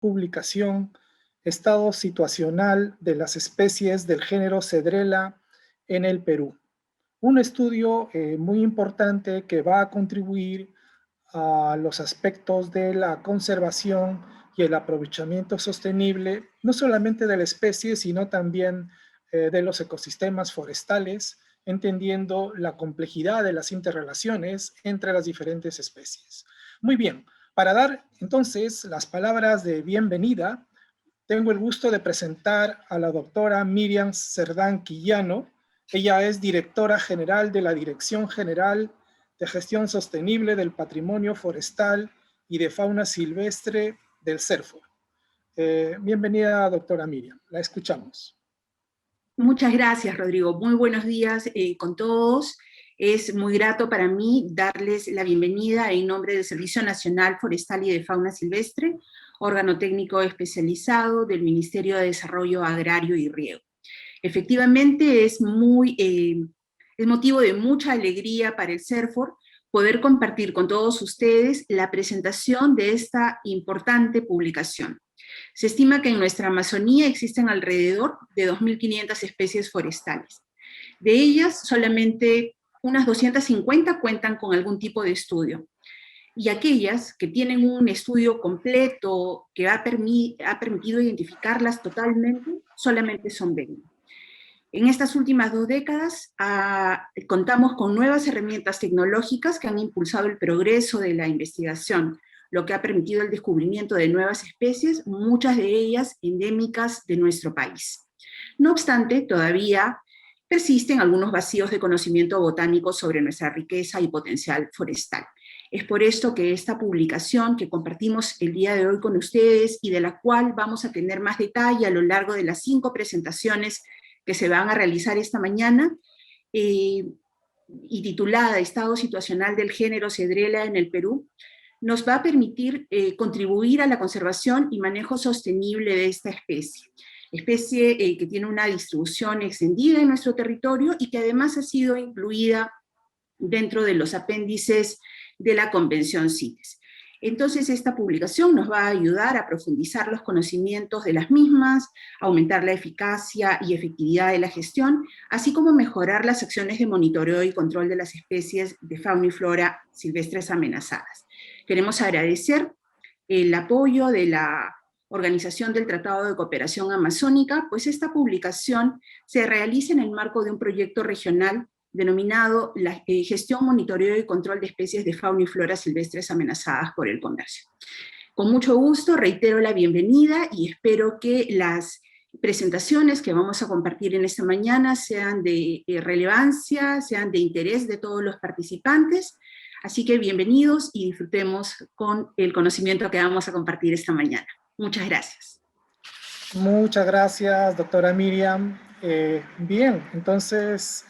publicación Estado situacional de las especies del género Cedrela en el Perú. Un estudio muy importante que va a contribuir a los aspectos de la conservación y el aprovechamiento sostenible, no solamente de la especie, sino también de los ecosistemas forestales, entendiendo la complejidad de las interrelaciones entre las diferentes especies. Muy bien, para dar entonces las palabras de bienvenida, tengo el gusto de presentar a la doctora Miriam Cerdán Quillano. Ella es directora general de la Dirección General de Gestión Sostenible del Patrimonio Forestal y de Fauna Silvestre del CERFO. Bienvenida, doctora Miriam. La escuchamos. Muchas gracias, Rodrigo. Muy buenos días con todos. Es muy grato para mí darles la bienvenida en nombre del Servicio Nacional Forestal y de Fauna Silvestre, órgano técnico especializado del Ministerio de Desarrollo Agrario y Riego. Efectivamente, es motivo de mucha alegría para el CERFOR poder compartir con todos ustedes la presentación de esta importante publicación. Se estima que en nuestra Amazonía existen alrededor de 2.500 especies forestales. De ellas, solamente unas 250 cuentan con algún tipo de estudio. Y aquellas que tienen un estudio completo que ha permitido identificarlas totalmente, solamente son 20. En estas últimas 2 décadas contamos con nuevas herramientas tecnológicas que han impulsado el progreso de la investigación, lo que ha permitido el descubrimiento de nuevas especies, muchas de ellas endémicas de nuestro país. No obstante, todavía persisten algunos vacíos de conocimiento botánico sobre nuestra riqueza y potencial forestal. Es por esto que esta publicación que compartimos el día de hoy con ustedes y de la cual vamos a tener más detalle a lo largo de las 5 presentaciones que se van a realizar esta mañana, y titulada Estado situacional del género Cedrela en el Perú, nos va a permitir contribuir a la conservación y manejo sostenible de esta especie que tiene una distribución extendida en nuestro territorio y que además ha sido incluida dentro de los apéndices de la Convención CITES. Entonces, esta publicación nos va a ayudar a profundizar los conocimientos de las mismas, aumentar la eficacia y efectividad de la gestión, así como mejorar las acciones de monitoreo y control de las especies de fauna y flora silvestres amenazadas. Queremos agradecer el apoyo de la Organización del Tratado de Cooperación Amazónica, pues esta publicación se realiza en el marco de un proyecto regional denominado la Gestión, Monitoreo y Control de Especies de Fauna y Flora Silvestres Amenazadas por el Comercio. Con mucho gusto reitero la bienvenida y espero que las presentaciones que vamos a compartir en esta mañana sean de relevancia, sean de interés de todos los participantes. Así que bienvenidos y disfrutemos con el conocimiento que vamos a compartir esta mañana. Muchas gracias. Muchas gracias, doctora Miriam. Bien, entonces,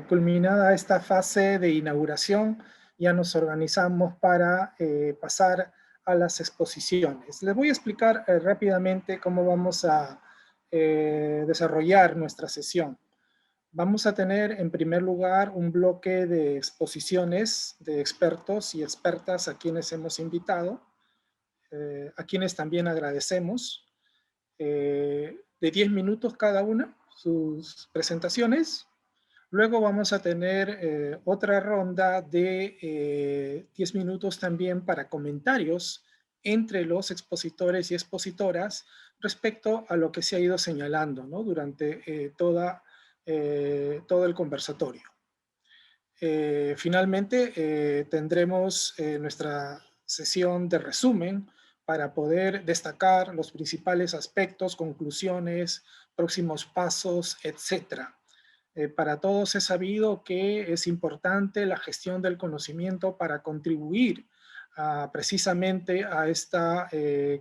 culminada esta fase de inauguración, ya nos organizamos para pasar a las exposiciones. Les voy a explicar rápidamente cómo vamos a desarrollar nuestra sesión. Vamos a tener en primer lugar un bloque de exposiciones de expertos y expertas a quienes hemos invitado, a quienes también agradecemos. De 10 minutos cada una, sus presentaciones. Luego vamos a tener otra ronda de 10 minutos también para comentarios entre los expositores y expositoras respecto a lo que se ha ido señalando, ¿no?, durante todo el conversatorio. Finalmente tendremos nuestra sesión de resumen para poder destacar los principales aspectos, conclusiones, próximos pasos, etc. Para todos es sabido que es importante la gestión del conocimiento para contribuir precisamente a esta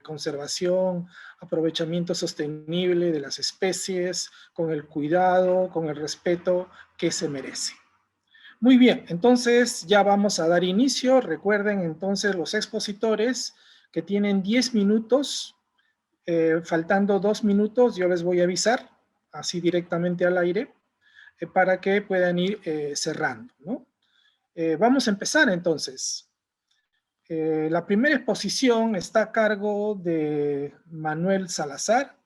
conservación, aprovechamiento sostenible de las especies, con el cuidado, con el respeto que se merece. Muy bien, entonces ya vamos a dar inicio. Recuerden entonces los expositores que tienen 10 minutos, faltando 2 minutos, yo les voy a avisar, así directamente al aire, para que puedan ir cerrando, ¿no? Vamos a empezar entonces. La primera exposición está a cargo de Manuel Salazar,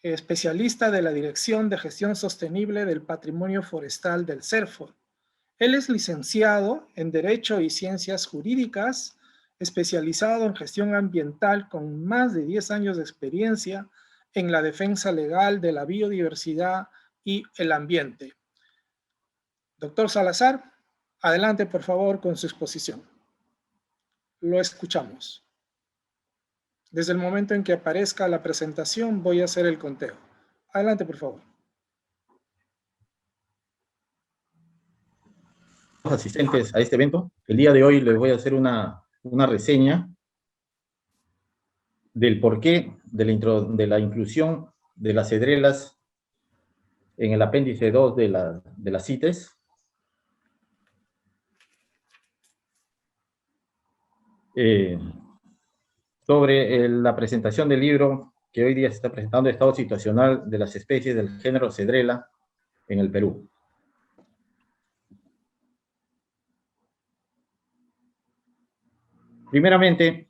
especialista de la Dirección de Gestión Sostenible del Patrimonio Forestal del CERFOR. Él es licenciado en Derecho y Ciencias Jurídicas, especializado en gestión ambiental con más de 10 años de experiencia en la defensa legal de la biodiversidad y el ambiente. Doctor Salazar, adelante por favor con su exposición. Lo escuchamos. Desde el momento en que aparezca la presentación voy a hacer el conteo. Adelante por favor. Asistentes a este evento, el día de hoy les voy a hacer una reseña del porqué de la inclusión de las cedrelas en el apéndice 2 de la CITES. Sobre la presentación del libro que hoy día se está presentando, Estado Situacional de las Especies del Género Cedrela en el Perú. Primeramente,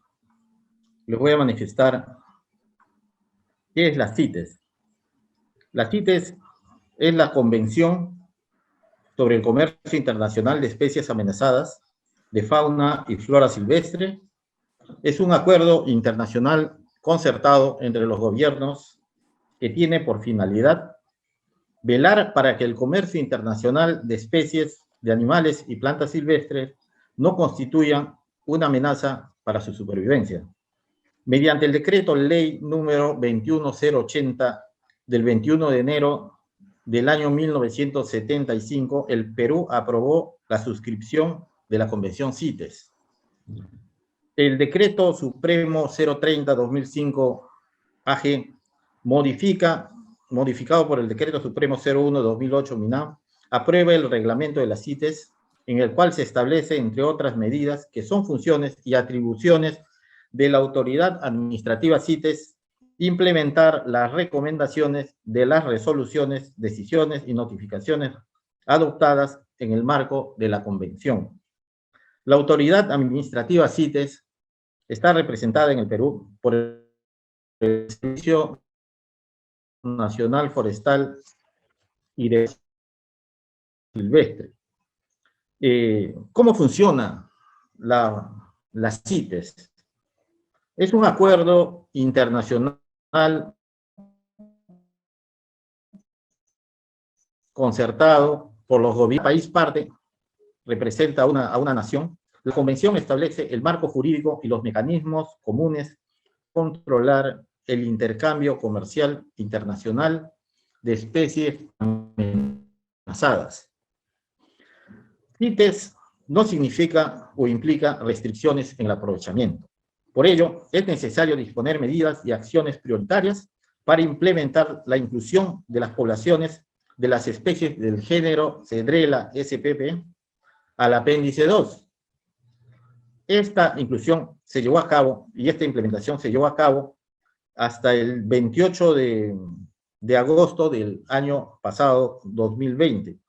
les voy a manifestar qué es la CITES. La CITES es la Convención sobre el Comercio Internacional de Especies Amenazadas de Fauna y Flora Silvestre. Es un acuerdo internacional concertado entre los gobiernos que tiene por finalidad velar para que el comercio internacional de especies de animales y plantas silvestres no constituyan una amenaza para su supervivencia. Mediante el decreto ley número 21080 del 21 de enero del año 1975, el Perú aprobó la suscripción de la Convención CITES. El decreto supremo 030-2005 AG modificado por el decreto supremo 01-2008 MINAM, aprueba el reglamento de la CITES, en el cual se establece, entre otras medidas, que son funciones y atribuciones de la autoridad administrativa CITES, implementar las recomendaciones de las resoluciones, decisiones y notificaciones adoptadas en el marco de la Convención. La autoridad administrativa CITES está representada en el Perú por el Servicio Nacional Forestal y de Silvestre. ¿Cómo funciona la CITES? Es un acuerdo internacional concertado por los gobiernos. El país parte representa a una nación. La convención establece el marco jurídico y los mecanismos comunes para controlar el intercambio comercial internacional de especies amenazadas. CITES no significa o implica restricciones en el aprovechamiento. Por ello, es necesario disponer medidas y acciones prioritarias para implementar la inclusión de las poblaciones de las especies del género Cedrela spp al apéndice 2. Esta inclusión se llevó a cabo, y esta implementación se llevó a cabo hasta el 28 de agosto del año pasado, 2020,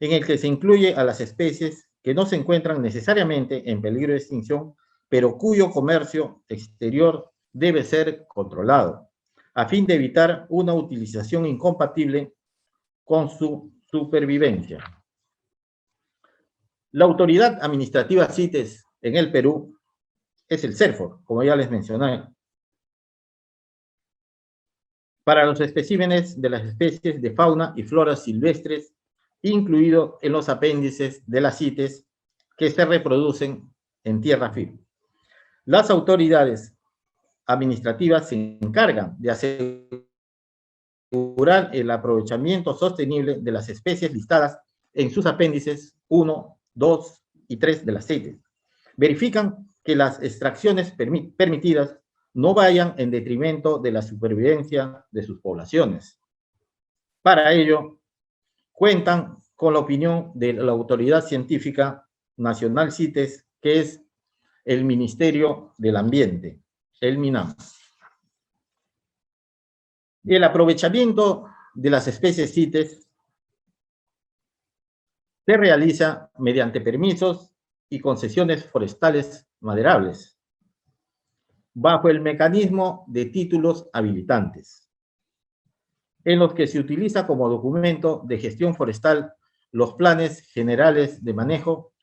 en el que se incluye a las especies que no se encuentran necesariamente en peligro de extinción, pero cuyo comercio exterior debe ser controlado, a fin de evitar una utilización incompatible con su supervivencia. La autoridad administrativa CITES en el Perú es el CERFOR, como ya les mencioné, para los especímenes de las especies de fauna y flora silvestres, incluido en los apéndices de las CITES que se reproducen en tierra firme. Las autoridades administrativas se encargan de asegurar el aprovechamiento sostenible de las especies listadas en sus apéndices 1, 2 y 3 de las CITES. Verifican que las extracciones permitidas no vayan en detrimento de la supervivencia de sus poblaciones. Para ello, cuentan con la opinión de la Autoridad Científica Nacional CITES, que es el Ministerio del Ambiente, el MINAM. El aprovechamiento de las especies CITES se realiza mediante permisos y concesiones forestales maderables, bajo el mecanismo de títulos habilitantes, en los que se utiliza como documento de gestión forestal los planes generales de manejo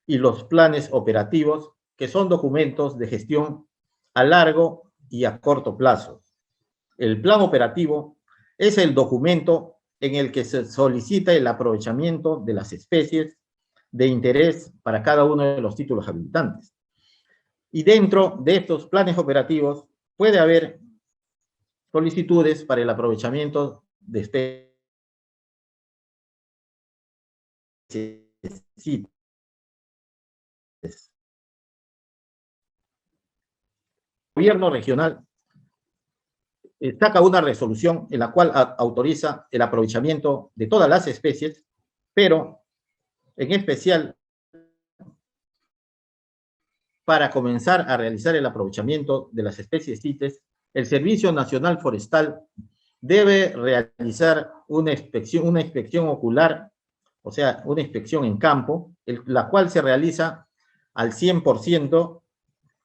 y los planes operativos, que son documentos de gestión a largo y a corto plazo. El plan operativo es el documento en el que se solicita el aprovechamiento de las especies de interés para cada uno de los títulos habilitantes. Y dentro de estos planes operativos puede haber solicitudes para el aprovechamiento de especies. El gobierno regional saca una resolución en la cual autoriza el aprovechamiento de todas las especies, pero en especial para comenzar a realizar el aprovechamiento de las especies CITES, el Servicio Nacional Forestal debe realizar una inspección ocular, o sea, una inspección en campo, la cual se realiza al 100%,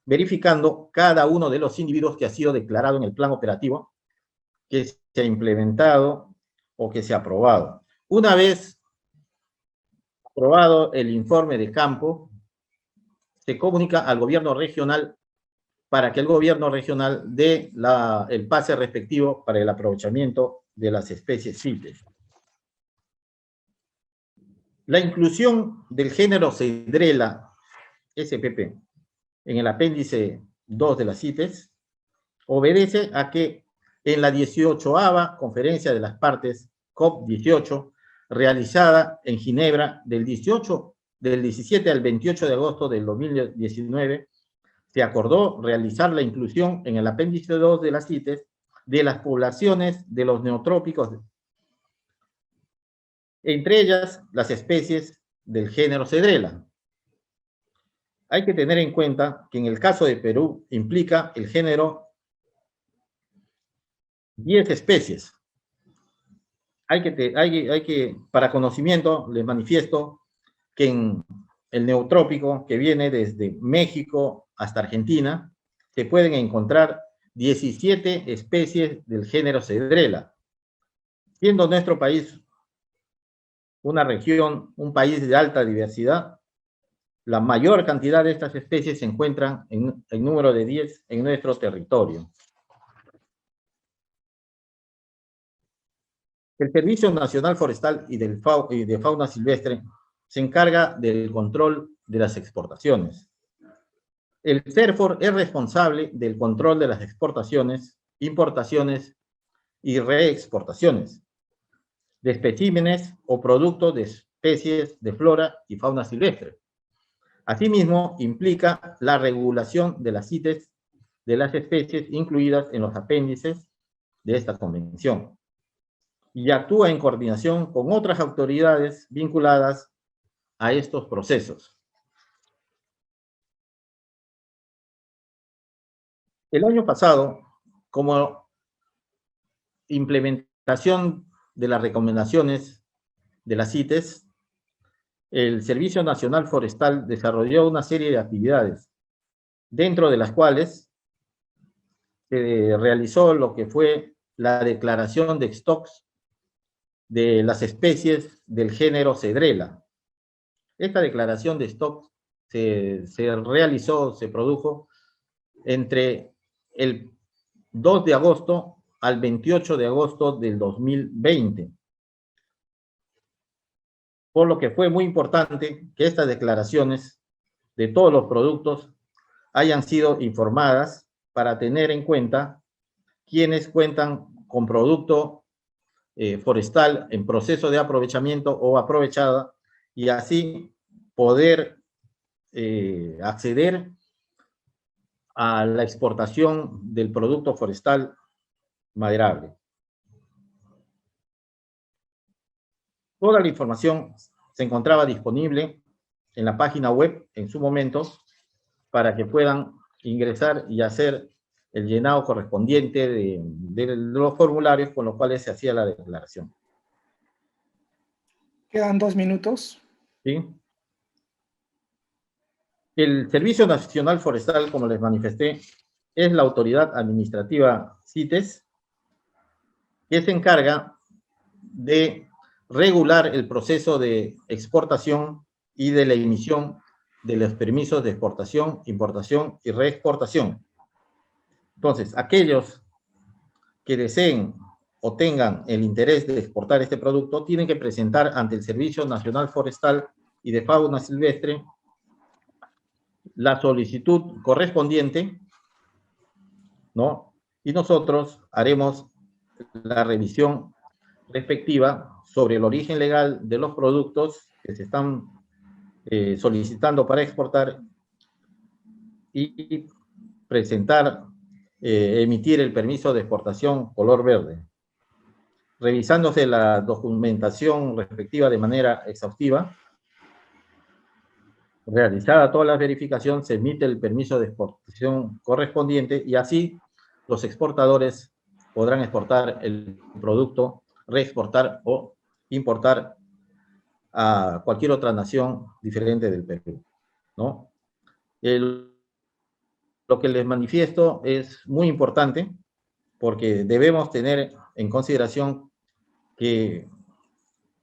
verificando cada uno de los individuos que ha sido declarado en el plan operativo, que se ha implementado o que se ha aprobado. Una vez aprobado el informe de campo, se comunica al gobierno regional para que el gobierno regional dé el pase respectivo para el aprovechamiento de las especies CITES. La inclusión del género Cedrela SPP en el apéndice 2 de las CITES obedece a que en la 18ª Conferencia de las Partes, COP18, realizada en Ginebra del 17 al 28 de agosto del 2019, se acordó realizar la inclusión en el apéndice 2 de las CITES de las poblaciones de los neotrópicos, entre ellas las especies del género Cedrela. Hay que tener en cuenta que en el caso de Perú implica el género 10 especies. Para conocimiento, les manifiesto que en el neotrópico, que viene desde México hasta Argentina, se pueden encontrar 17 especies del género Cedrela, siendo nuestro país una región, un país de alta diversidad. La mayor cantidad de estas especies se encuentran en número de 10 en nuestro territorio. El Servicio Nacional Forestal y de Fauna Silvestre se encarga del control de las exportaciones. El CERFOR es responsable del control de las exportaciones, importaciones y reexportaciones de especímenes o productos de especies de flora y fauna silvestre. Asimismo, implica la regulación de las CITES de las especies incluidas en los apéndices de esta convención y actúa en coordinación con otras autoridades vinculadas a estos procesos. El año pasado, como implementación de las recomendaciones de las CITES, el Servicio Nacional Forestal desarrolló una serie de actividades, dentro de las cuales se realizó lo que fue la declaración de stocks de las especies del género Cedrela. Esta declaración de stocks se produjo entre el 2 de agosto al 28 de agosto del 2020. Por lo que fue muy importante que estas declaraciones de todos los productos hayan sido informadas para tener en cuenta quienes cuentan con producto forestal en proceso de aprovechamiento o aprovechada, y así poder acceder a la exportación del producto forestal maderable. Toda la información se encontraba disponible en la página web en su momento para que puedan ingresar y hacer el llenado correspondiente de los formularios con los cuales se hacía la declaración. Quedan 2 minutos. ¿Sí? El Servicio Nacional Forestal, como les manifesté, es la autoridad administrativa CITES que se encarga de regular el proceso de exportación y de la emisión de los permisos de exportación, importación y reexportación. Entonces, aquellos que deseen o tengan el interés de exportar este producto tienen que presentar ante el Servicio Nacional Forestal y de Fauna Silvestre la solicitud correspondiente, ¿no? Y nosotros haremos la revisión respectiva sobre el origen legal de los productos que se están solicitando para exportar y presentar, emitir el permiso de exportación color verde. Revisándose la documentación respectiva de manera exhaustiva, realizada toda la verificación, se emite el permiso de exportación correspondiente y así los exportadores podrán exportar el producto, reexportar o importar a cualquier otra nación diferente del Perú, ¿no? Lo que les manifiesto es muy importante porque debemos tener en consideración que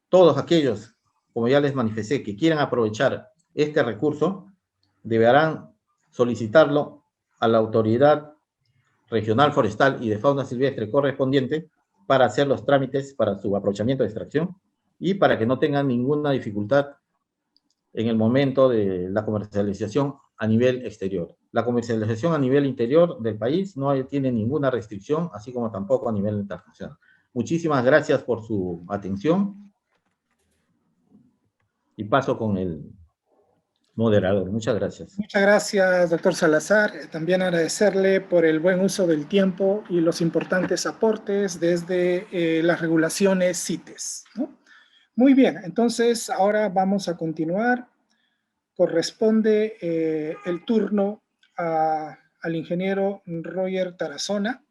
todos aquellos, como ya les manifesté, que quieran aprovechar este recurso, deberán solicitarlo a la autoridad regional forestal y de fauna silvestre correspondiente para hacer los trámites para su aprovechamiento de extracción y para que no tengan ninguna dificultad en el momento de la comercialización a nivel exterior. La comercialización a nivel interior del país no tiene ninguna restricción, así como tampoco a nivel internacional. Muchísimas gracias por su atención y paso con el moderador. Muchas gracias. Muchas gracias, doctor Salazar. También agradecerle por el buen uso del tiempo y los importantes aportes desde las regulaciones CITES, ¿no? Muy bien, entonces ahora vamos a continuar. Corresponde el turno al ingeniero Roger Tarazona,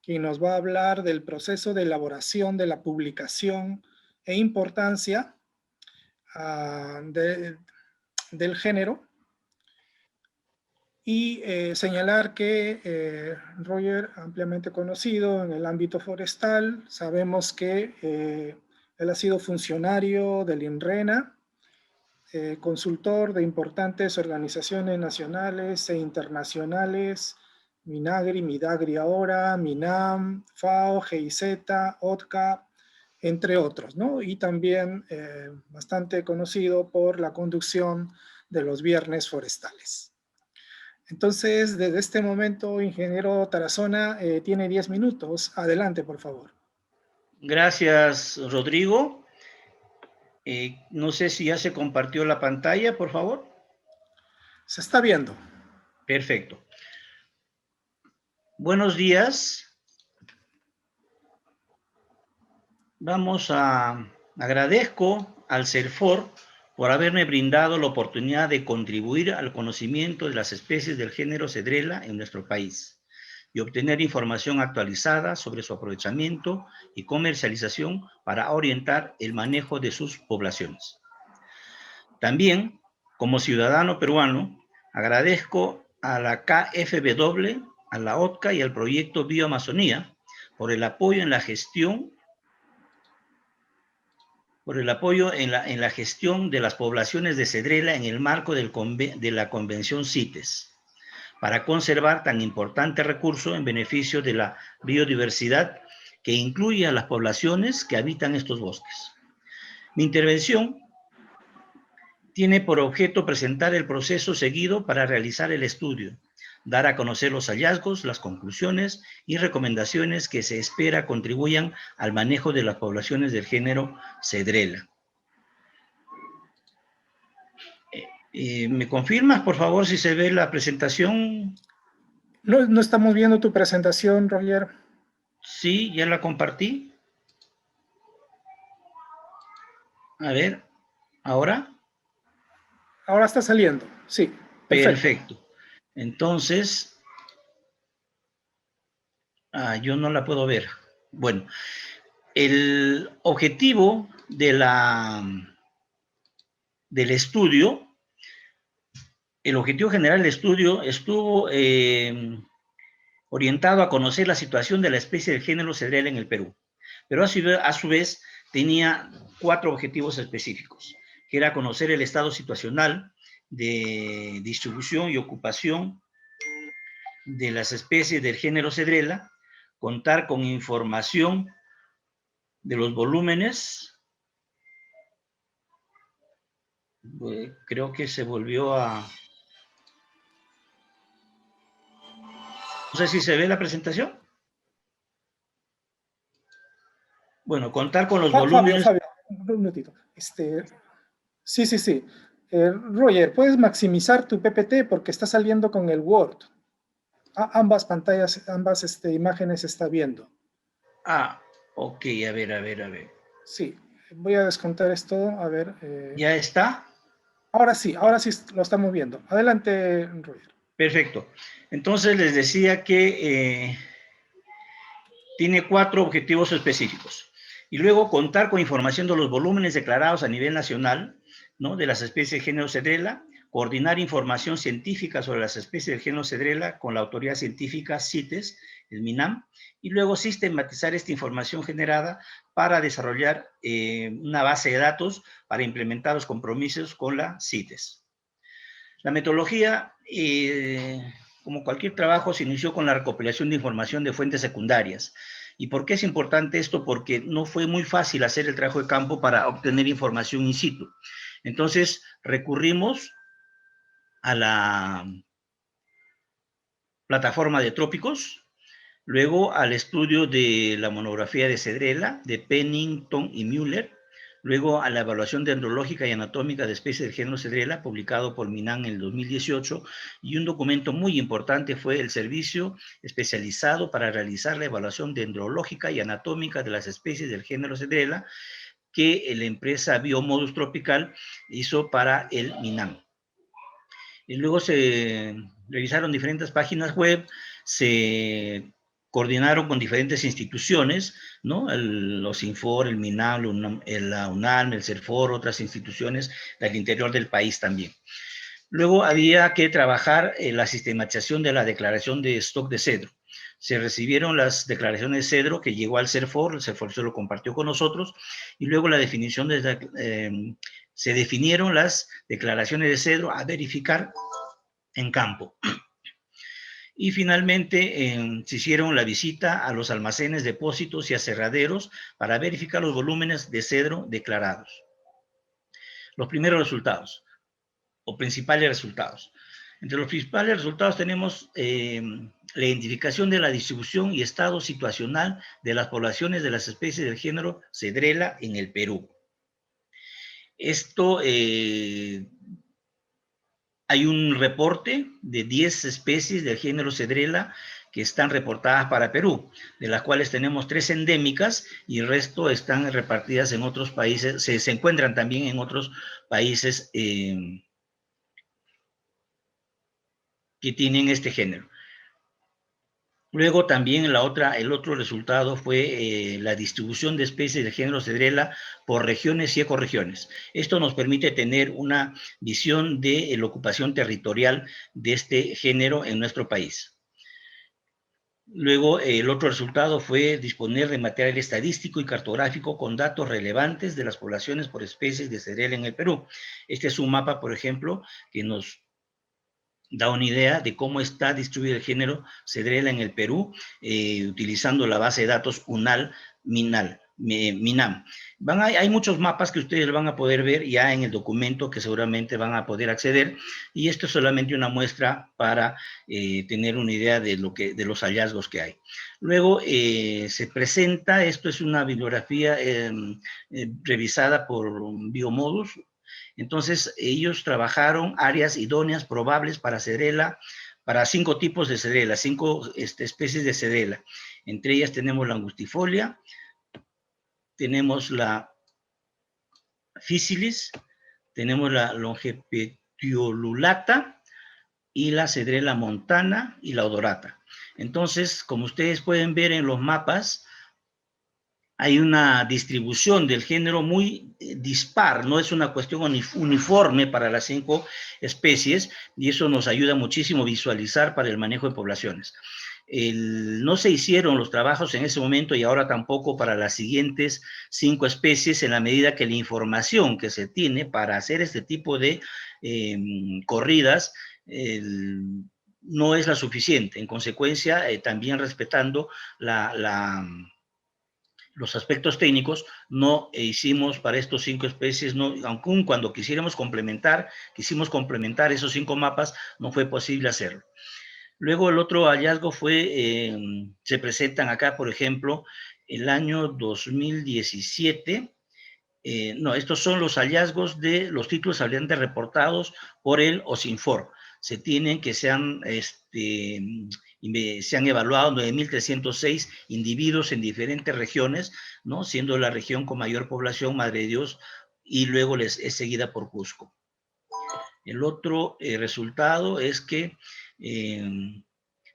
quien nos va a hablar del proceso de elaboración de la publicación e importancia del género. Y señalar que Roger, ampliamente conocido en el ámbito forestal, sabemos que él ha sido funcionario del INRENA, consultor de importantes organizaciones nacionales e internacionales, Minagri, Midagri ahora, MINAM, FAO, GIZ, OTCA, entre otros, ¿no? Y también bastante conocido por la conducción de los viernes forestales. Entonces, desde este momento, ingeniero Tarazona, tiene 10 minutos. Adelante, por favor. Gracias, Rodrigo. No sé si ya se compartió la pantalla, por favor. Se está viendo. Perfecto. Buenos días. Agradezco al CERFOR por haberme brindado la oportunidad de contribuir al conocimiento de las especies del género Cedrela en nuestro país y obtener información actualizada sobre su aprovechamiento y comercialización para orientar el manejo de sus poblaciones. También, como ciudadano peruano, agradezco a la KfW, a la OTCA y al proyecto Bioamazonía por el apoyo en la gestión en la gestión de las poblaciones de Cedrela en el marco de la Convención CITES, para conservar tan importante recurso en beneficio de la biodiversidad que incluye a las poblaciones que habitan estos bosques. Mi intervención tiene por objeto presentar el proceso seguido para realizar el estudio, dar a conocer los hallazgos, las conclusiones y recomendaciones que se espera contribuyan al manejo de las poblaciones del género Cedrela. ¿Me confirmas, por favor, si se ve la presentación? No estamos viendo tu presentación, Roger. Sí, ya la compartí. A ver, ¿ahora? Ahora está saliendo, sí. Perfecto. Entonces, yo no la puedo ver. Bueno, el objetivo del estudio El objetivo general del estudio estuvo orientado a conocer la situación de la especie del género Cedrela en el Perú, pero a su vez tenía 4 objetivos específicos, que era conocer el estado situacional de distribución y ocupación de las especies del género Cedrela, contar con información de los volúmenes. Creo que se volvió a... No sé si se ve la presentación. Bueno, contar con los volúmenes... Fabio, un minutito. Sí. Roger, ¿puedes maximizar tu PPT porque está saliendo con el Word? Ambas pantallas, ambas imágenes está viendo. Ah, ok, a ver. Sí, voy a descontar esto, a ver. ¿Ya está? Ahora sí lo estamos viendo. Adelante, Roger. Perfecto. Entonces les decía que tiene 4 objetivos específicos. Y luego contar con información de los volúmenes declarados a nivel nacional, ¿no?, de las especies del género Cedrela, coordinar información científica sobre las especies del género Cedrela con la autoridad científica CITES, el MINAM, y luego sistematizar esta información generada para desarrollar una base de datos para implementar los compromisos con la CITES. La metodología, como cualquier trabajo, se inició con la recopilación de información de fuentes secundarias. ¿Y por qué es importante esto? Porque no fue muy fácil hacer el trabajo de campo para obtener información in situ. Entonces, recurrimos a la plataforma de Trópicos, luego al estudio de la monografía de Cedrela, de Pennington y Müller, luego a la evaluación dendrológica y anatómica de especies del género Cedrela, publicado por MINAM en el 2018, y un documento muy importante fue el servicio especializado para realizar la evaluación dendrológica y anatómica de las especies del género Cedrela, que la empresa Biomodus Tropical hizo para el MINAM. Y luego se revisaron diferentes páginas web, se coordinaron con diferentes instituciones, ¿no? Los Infor, el MINAM, la UNAM, el CERFOR, otras instituciones del interior del país también. Luego había que trabajar en la sistematización de la declaración de stock de cedro. Se recibieron las declaraciones de cedro que llegó al CERFOR, el CERFOR se lo compartió con nosotros, y luego la definición de... se definieron las declaraciones de cedro a verificar en campo. Y finalmente se hicieron la visita a los almacenes, depósitos y aserraderos para verificar los volúmenes de cedro declarados. Los primeros resultados, o principales resultados. Entre los principales resultados tenemos la identificación de la distribución y estado situacional de las poblaciones de las especies del género Cedrela en el Perú. Esto... hay un reporte de 10 especies del género Cedrela que están reportadas para Perú, de las cuales tenemos 3 endémicas y el resto están repartidas en otros países, se encuentran también en otros países que tienen este género. Luego también el otro resultado fue la distribución de especies del género Cedrela por regiones y ecorregiones. Esto nos permite tener una visión de la ocupación territorial de este género en nuestro país. Luego el otro resultado fue disponer de material estadístico y cartográfico con datos relevantes de las poblaciones por especies de Cedrela en el Perú. Este es un mapa, por ejemplo, que nos da una idea de cómo está distribuido el género Cedrela en el Perú, utilizando la base de datos UNAL-MINAM. Hay muchos mapas que ustedes van a poder ver ya en el documento que seguramente van a poder acceder, y esto es solamente una muestra para tener una idea de los hallazgos que hay. Luego se presenta, esto es una bibliografía revisada por Biomodus. Entonces, ellos trabajaron áreas idóneas probables para Cedrela, para 5 tipos de Cedrela, 5 especies de Cedrela. Entre ellas tenemos la angustifolia, tenemos la Physalis, tenemos la Longipetiolulata y la Cedrela montana y la odorata. Entonces, como ustedes pueden ver en los mapas, hay una distribución del género muy dispar, no es una cuestión uniforme para las 5 especies, y eso nos ayuda muchísimo a visualizar para el manejo de poblaciones. No se hicieron los trabajos en ese momento y ahora tampoco para las siguientes 5 especies, en la medida que la información que se tiene para hacer este tipo de corridas no es la suficiente. En consecuencia, también respetando los aspectos técnicos, no hicimos para estos 5 especies, no, aun cuando quisimos complementar esos 5 mapas, no fue posible hacerlo. Luego el otro hallazgo fue, se presentan acá, por ejemplo, el año 2017, no, estos son los hallazgos de los títulos hablantes reportados por el OSINFOR. Se tienen que se han evaluado 9.306 individuos en diferentes regiones, ¿no? Siendo la región con mayor población Madre de Dios, y luego es seguida por Cusco. El otro resultado es que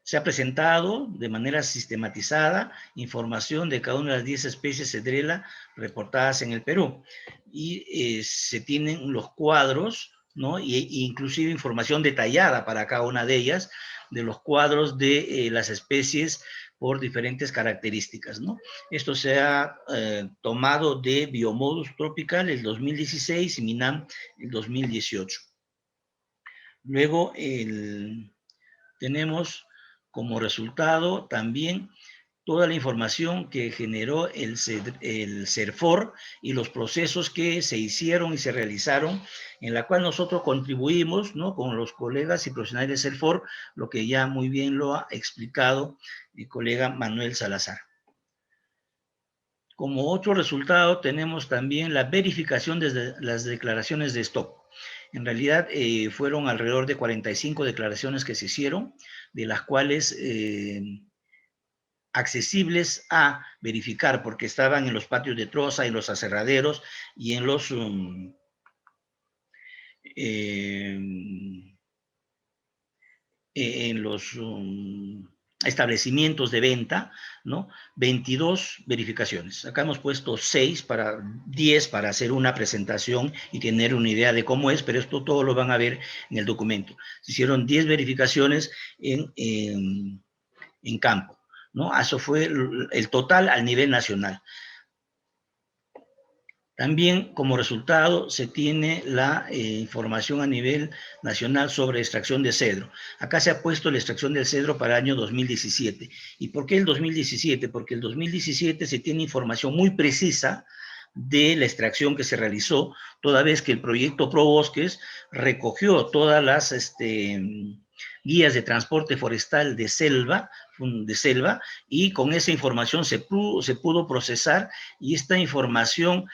se ha presentado de manera sistematizada información de cada una de las 10 especies Cedrela reportadas en el Perú. Y se tienen los cuadros, ¿no? Y inclusive información detallada para cada una de ellas, de los cuadros de las especies por diferentes características, ¿no? Esto se ha tomado de Biomodus Tropical el 2016 y MINAM el 2018. Luego tenemos como resultado también toda la información que generó el CERFOR y los procesos que se hicieron y se realizaron, en la cual nosotros contribuimos, ¿no? Con los colegas y profesionales de CERFOR, lo que ya muy bien lo ha explicado el colega Manuel Salazar. Como otro resultado tenemos también la verificación de las declaraciones de stock. En realidad fueron alrededor de 45 declaraciones que se hicieron, de las cuales accesibles a verificar, porque estaban en los patios de troza, en los aserraderos y en los establecimientos de venta, ¿no? 22 verificaciones. Acá hemos puesto 10 para hacer una presentación y tener una idea de cómo es, pero esto todo lo van a ver en el documento. Se hicieron 10 verificaciones en campo, ¿no? Eso fue el total al nivel nacional. También como resultado se tiene la información a nivel nacional sobre extracción de cedro. Acá se ha puesto la extracción del cedro para el año 2017. ¿Y por qué el 2017? Porque el 2017 se tiene información muy precisa de la extracción que se realizó, toda vez que el proyecto ProBosques recogió todas las guías de transporte forestal de selva, y con esa información se pudo procesar, y esta información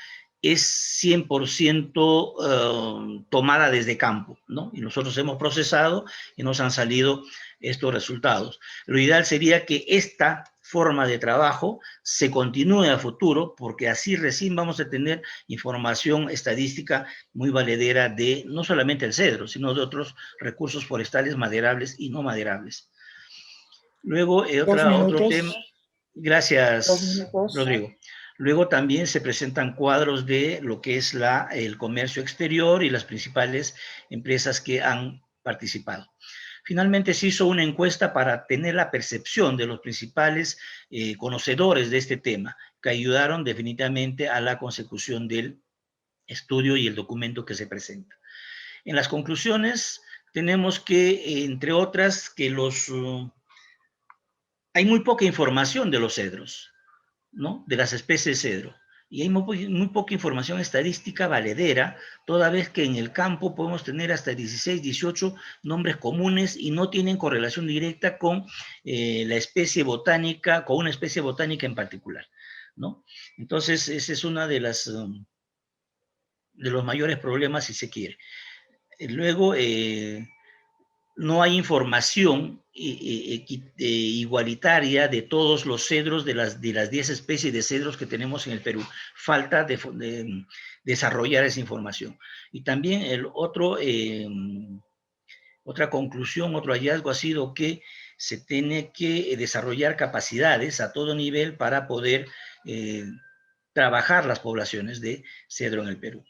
es 100% tomada desde campo, ¿no? Y nosotros hemos procesado y nos han salido estos resultados. Lo ideal sería que esta forma de trabajo se continúe a futuro, porque así recién vamos a tener información estadística muy valedera de no solamente el cedro, sino de otros recursos forestales maderables y no maderables. Luego, otro tema. Gracias, Rodrigo. Luego también se presentan cuadros de lo que es el comercio exterior y las principales empresas que han participado. Finalmente se hizo una encuesta para tener la percepción de los principales conocedores de este tema, que ayudaron definitivamente a la consecución del estudio y el documento que se presenta. En las conclusiones tenemos que, entre otras, que hay muy poca información de los cedros, ¿no? De las especies de cedro. Y hay muy poca información estadística valedera, toda vez que en el campo podemos tener hasta 16, 18 nombres comunes y no tienen correlación directa con la especie botánica, con una especie botánica en particular, ¿no? Entonces, ese es una de los mayores problemas, si se quiere. Luego, no hay información igualitaria de todos los cedros, de las 10 especies de cedros que tenemos en el Perú. Falta de desarrollar esa información. Y también otra conclusión, otro hallazgo ha sido que se tiene que desarrollar capacidades a todo nivel para poder trabajar las poblaciones de cedro en el Perú.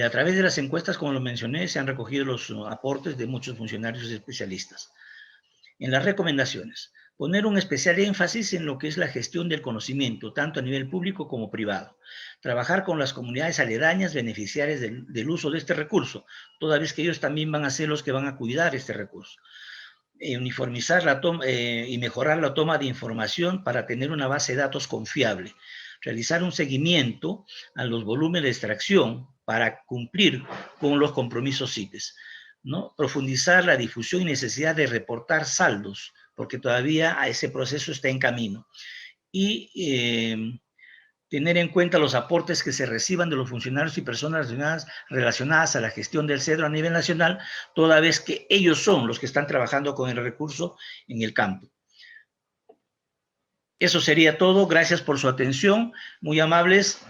A través de las encuestas, como lo mencioné, se han recogido los aportes de muchos funcionarios y especialistas. En las recomendaciones, poner un especial énfasis en lo que es la gestión del conocimiento, tanto a nivel público como privado. Trabajar con las comunidades aledañas beneficiarias del uso de este recurso, toda vez que ellos también van a ser los que van a cuidar este recurso. Uniformizar la toma y mejorar la toma de información para tener una base de datos confiable. Realizar un seguimiento a los volúmenes de extracción para cumplir con los compromisos CITES, ¿no? Profundizar la difusión y necesidad de reportar saldos, porque todavía ese proceso está en camino. Y tener en cuenta los aportes que se reciban de los funcionarios y personas relacionadas a la gestión del cedro a nivel nacional, toda vez que ellos son los que están trabajando con el recurso en el campo. Eso sería todo. Gracias por su atención. Muy amables.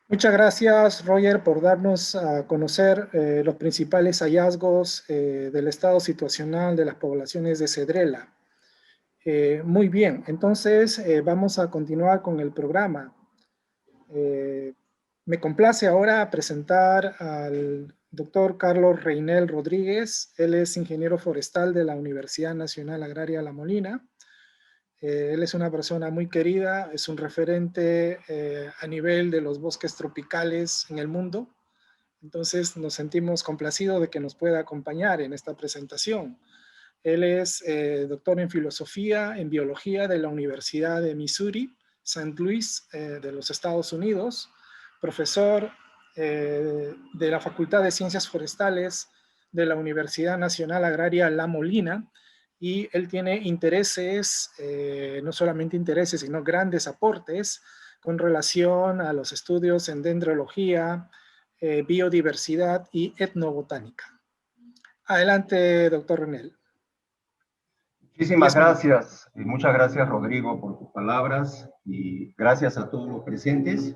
Muchas gracias, Roger, por darnos a conocer los principales hallazgos del estado situacional de las poblaciones de cedrela. Muy bien, entonces vamos a continuar con el programa. Me complace ahora presentar al doctor Carlos Reynel Rodríguez. Él es ingeniero forestal de la Universidad Nacional Agraria La Molina. Él es una persona muy querida, es un referente a nivel de los bosques tropicales en el mundo. Entonces nos sentimos complacidos de que nos pueda acompañar en esta presentación. Él es doctor en filosofía, en biología de la Universidad de Missouri, St. Louis, de los Estados Unidos, profesor de la Facultad de Ciencias Forestales de la Universidad Nacional Agraria La Molina, y él tiene intereses, no solamente intereses, sino grandes aportes con relación a los estudios en dendrología, biodiversidad y etnobotánica. Adelante, doctor Reynel. Muchísimas gracias, y muchas gracias, Rodrigo, por tus palabras, y gracias a todos los presentes.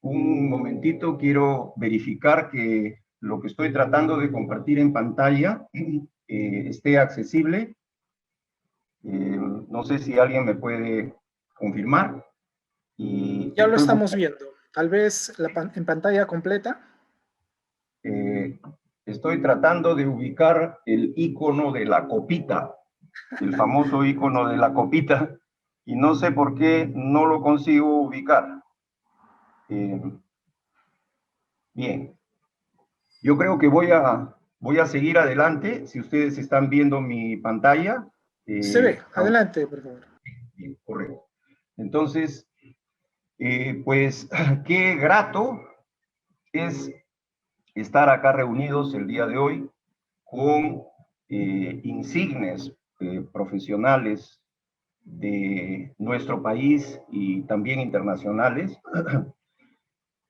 Un momentito, quiero verificar que lo que estoy tratando de compartir en pantalla esté accesible. No sé si alguien me puede confirmar. Ya lo estamos viendo. Tal vez en pantalla completa. Estoy tratando de ubicar el icono de la copita, el famoso icono de la copita, y no sé por qué no lo consigo ubicar. Bien, yo creo que voy a seguir adelante. Si ustedes están viendo mi pantalla. Se ve, adelante, por favor. Bien, correcto. Entonces, pues, qué grato es estar acá reunidos el día de hoy con insignes profesionales de nuestro país y también internacionales,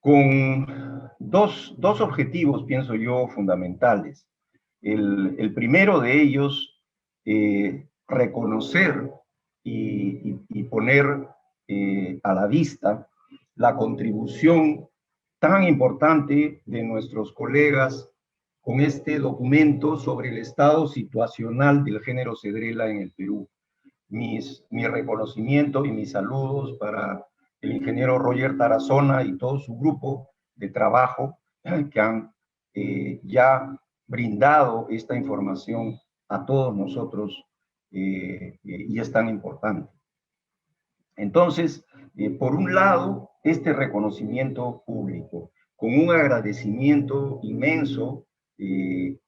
con dos objetivos, pienso yo, fundamentales. El primero de ellos, reconocer y poner a la vista la contribución tan importante de nuestros colegas con este documento sobre el estado situacional del género cedrela en el Perú. Mi reconocimiento y mis saludos para el ingeniero Roger Tarazona y todo su grupo de trabajo que han ya brindado esta información a todos nosotros y es tan importante. Entonces, por un lado, este reconocimiento público, con un agradecimiento inmenso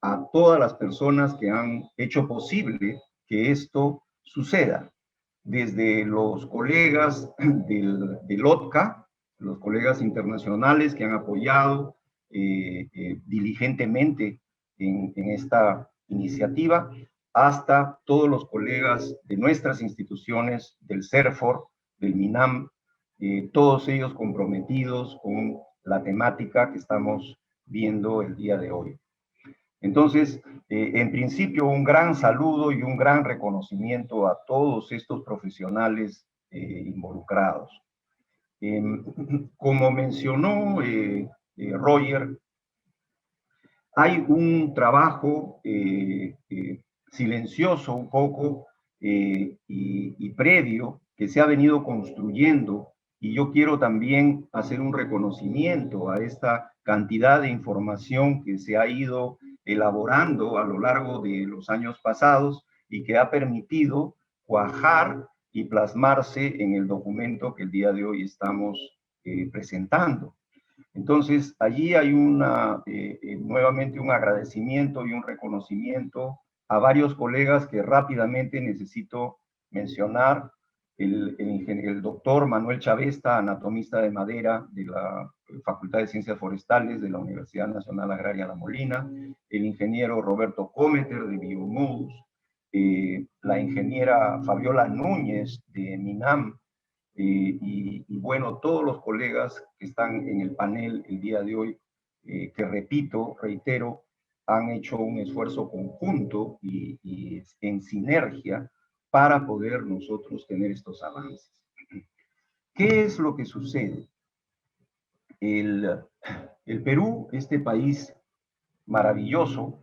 a todas las personas que han hecho posible que esto suceda, desde los colegas del OTCA, los colegas internacionales que han apoyado diligentemente en esta iniciativa, hasta todos los colegas de nuestras instituciones, del CERFOR, del MINAM, todos ellos comprometidos con la temática que estamos viendo el día de hoy. Entonces, en principio, un gran saludo y un gran reconocimiento a todos estos profesionales involucrados. Como mencionó Roger, hay un trabajo silencioso un poco y predio que se ha venido construyendo, y yo quiero también hacer un reconocimiento a esta cantidad de información que se ha ido elaborando a lo largo de los años pasados y que ha permitido cuajar y plasmarse en el documento que el día de hoy estamos presentando. Entonces, allí hay nuevamente un agradecimiento y un reconocimiento a varios colegas que rápidamente necesito mencionar. El doctor Manuel Chavesta, anatomista de madera de la Facultad de Ciencias Forestales de la Universidad Nacional Agraria La Molina, el ingeniero Roberto Cometer de Biomodus, la ingeniera Fabiola Núñez de MINAM, y bueno, todos los colegas que están en el panel el día de hoy, que reitero, han hecho un esfuerzo conjunto y en sinergia para poder nosotros tener estos avances. ¿Qué es lo que sucede? El Perú, este país maravilloso,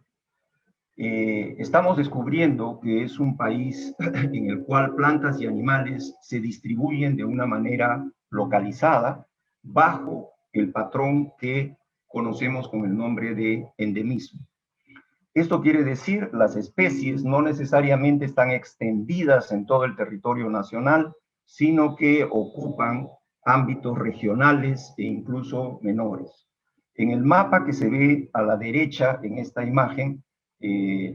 estamos descubriendo que es un país en el cual plantas y animales se distribuyen de una manera localizada bajo el patrón que conocemos con el nombre de endemismo. Esto quiere decir, las especies no necesariamente están extendidas en todo el territorio nacional, sino que ocupan ámbitos regionales e incluso menores. En el mapa que se ve a la derecha en esta imagen,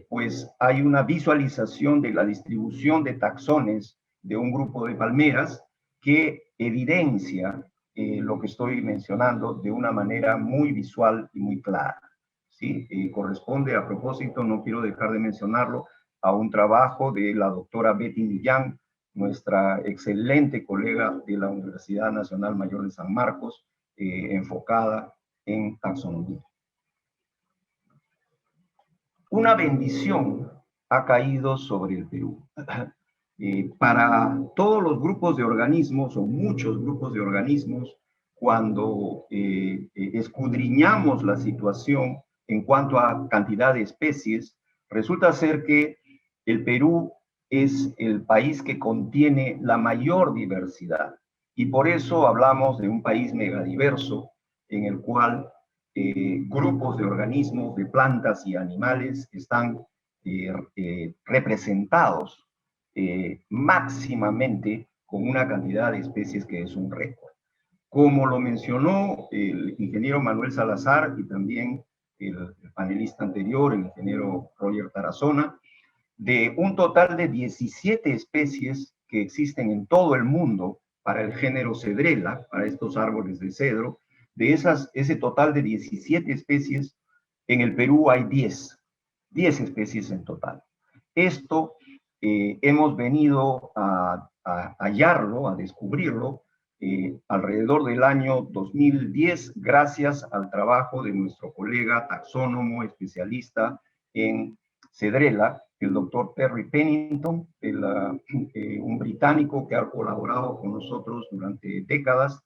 pues hay una visualización de la distribución de taxones de un grupo de palmeras que evidencia lo que estoy mencionando de una manera muy visual y muy clara. ¿Sí? Corresponde, a propósito, no quiero dejar de mencionarlo, a un trabajo de la doctora Betty Millán, nuestra excelente colega de la Universidad Nacional Mayor de San Marcos, enfocada en taxonomía. Una bendición ha caído sobre el Perú. Para todos los grupos de organismos, o muchos grupos de organismos, cuando escudriñamos la situación en cuanto a cantidad de especies, resulta ser que el Perú es el país que contiene la mayor diversidad. Y por eso hablamos de un país megadiverso, en el cual grupos de organismos, de plantas y animales están representados máximamente con una cantidad de especies que es un récord. Como lo mencionó el ingeniero Manuel Salazar y también el panelista anterior, el ingeniero Roger Tarazona, de un total de 17 especies que existen en todo el mundo para el género Cedrela, para estos árboles de cedro, de ese total de 17 especies, en el Perú hay 10 especies en total. Esto hemos venido a hallarlo, a descubrirlo, alrededor del año 2010, gracias al trabajo de nuestro colega taxónomo especialista en Cedrela, el doctor Terry Pennington, un británico que ha colaborado con nosotros durante décadas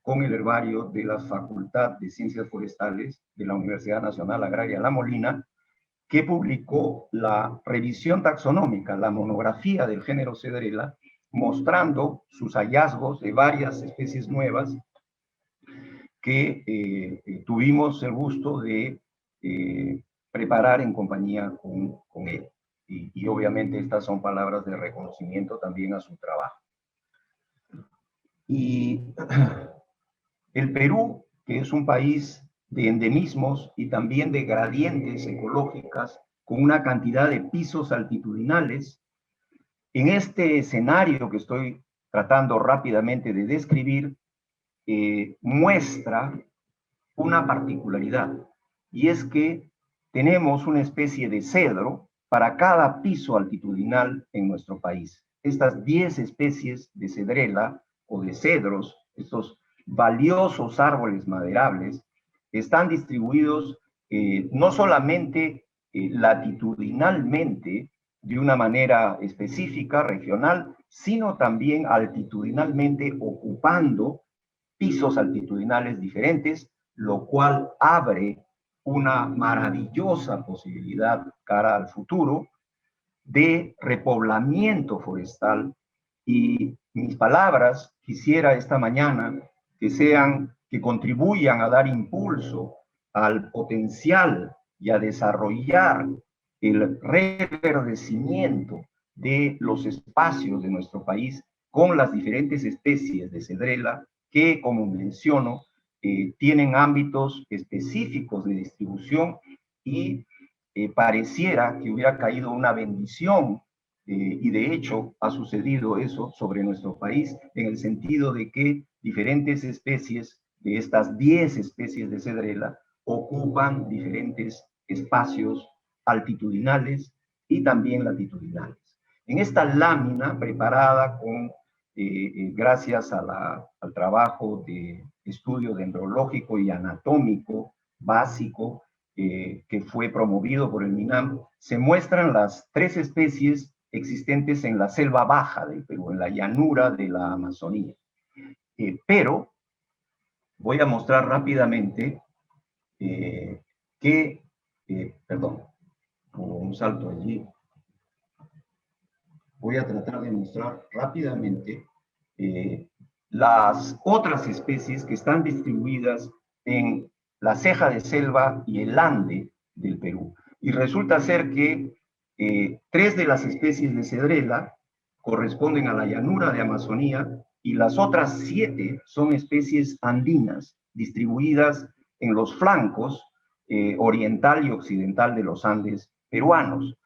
con el herbario de la Facultad de Ciencias Forestales de la Universidad Nacional Agraria La Molina, que publicó la revisión taxonómica, la monografía del género Cedrela, mostrando sus hallazgos de varias especies nuevas que tuvimos el gusto de preparar en compañía con él. Y obviamente estas son palabras de reconocimiento también a su trabajo. Y el Perú, que es un país de endemismos y también de gradientes ecológicas, con una cantidad de pisos altitudinales, en este escenario que estoy tratando rápidamente de describir, muestra una particularidad, y es que tenemos una especie de cedro para cada piso altitudinal en nuestro país. Estas 10 especies de cedrela o de cedros, estos valiosos árboles maderables, están distribuidos no solamente latitudinalmente, de una manera específica, regional, sino también altitudinalmente, ocupando pisos altitudinales diferentes, lo cual abre una maravillosa posibilidad cara al futuro de repoblamiento forestal, y mis palabras quisiera esta mañana que contribuyan a dar impulso al potencial y a desarrollar el reverdecimiento de los espacios de nuestro país con las diferentes especies de cedrela que, como menciono, tienen ámbitos específicos de distribución y pareciera que hubiera caído una bendición y de hecho ha sucedido eso sobre nuestro país en el sentido de que diferentes especies de estas 10 especies de cedrela ocupan diferentes espacios altitudinales y también latitudinales. En esta lámina preparada gracias al trabajo de estudio dendrológico y anatómico básico que fue promovido por el MINAM, se muestran las 3 especies existentes en la selva baja del Perú, en la llanura de la Amazonía. Pero voy a mostrar rápidamente perdón, hubo un salto allí. Voy a tratar de mostrar rápidamente las otras especies que están distribuidas en la ceja de selva y el ande del Perú. Y resulta ser que 3 de las especies de cedrela corresponden a la llanura de Amazonía y las otras 7 son especies andinas distribuidas en los flancos oriental y occidental de los Andes peruanos,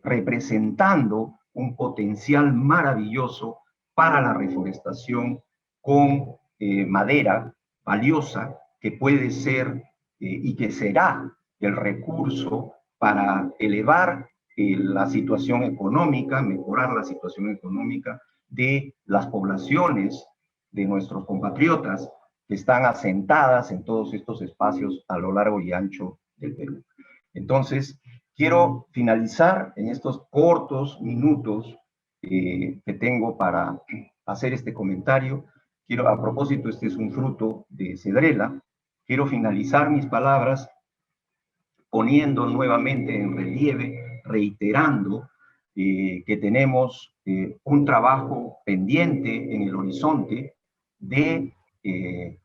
representando un potencial maravilloso para la reforestación con madera valiosa que puede ser y que será el recurso para elevar la situación económica, mejorar la situación económica de las poblaciones de nuestros compatriotas que están asentadas en todos estos espacios a lo largo y ancho del Perú. Entonces, quiero finalizar en estos cortos minutos que tengo para hacer este comentario. A propósito, este es un fruto de cedrela. Quiero finalizar mis palabras poniendo nuevamente en relieve, reiterando que tenemos un trabajo pendiente en el horizonte de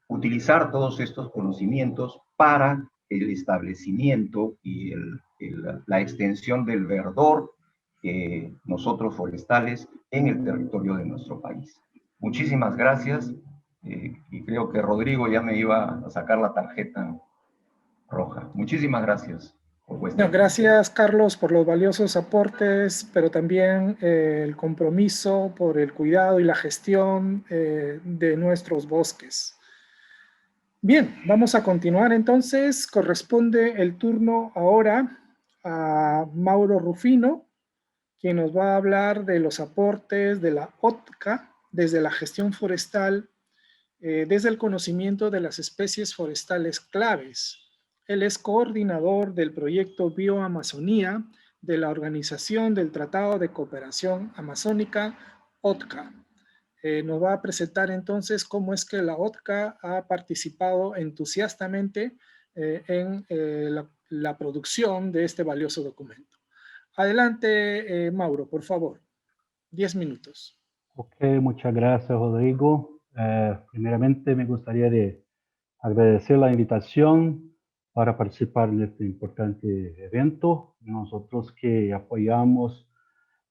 utilizar todos estos conocimientos para el establecimiento y la extensión del verdor nosotros forestales en el territorio de nuestro país. Muchísimas gracias y creo que Rodrigo ya me iba a sacar la tarjeta roja. Muchísimas gracias. Gracias, Carlos, por los valiosos aportes, pero también el compromiso por el cuidado y la gestión de nuestros bosques. Bien, vamos a continuar entonces. Corresponde el turno ahora a Mauro Rufino, quien nos va a hablar de los aportes de la OTCA desde la gestión forestal, desde el conocimiento de las especies forestales claves. Él es coordinador del proyecto BioAmazonía de la Organización del Tratado de Cooperación Amazónica, OTCA. Nos va a presentar entonces cómo es que la OTCA ha participado entusiastamente en la producción de este valioso documento. Adelante, Mauro, por favor. 10 minutos. Ok, muchas gracias, Rodrigo. Primeramente, me gustaría agradecer la invitación para participar en este importante evento. Nosotros que apoyamos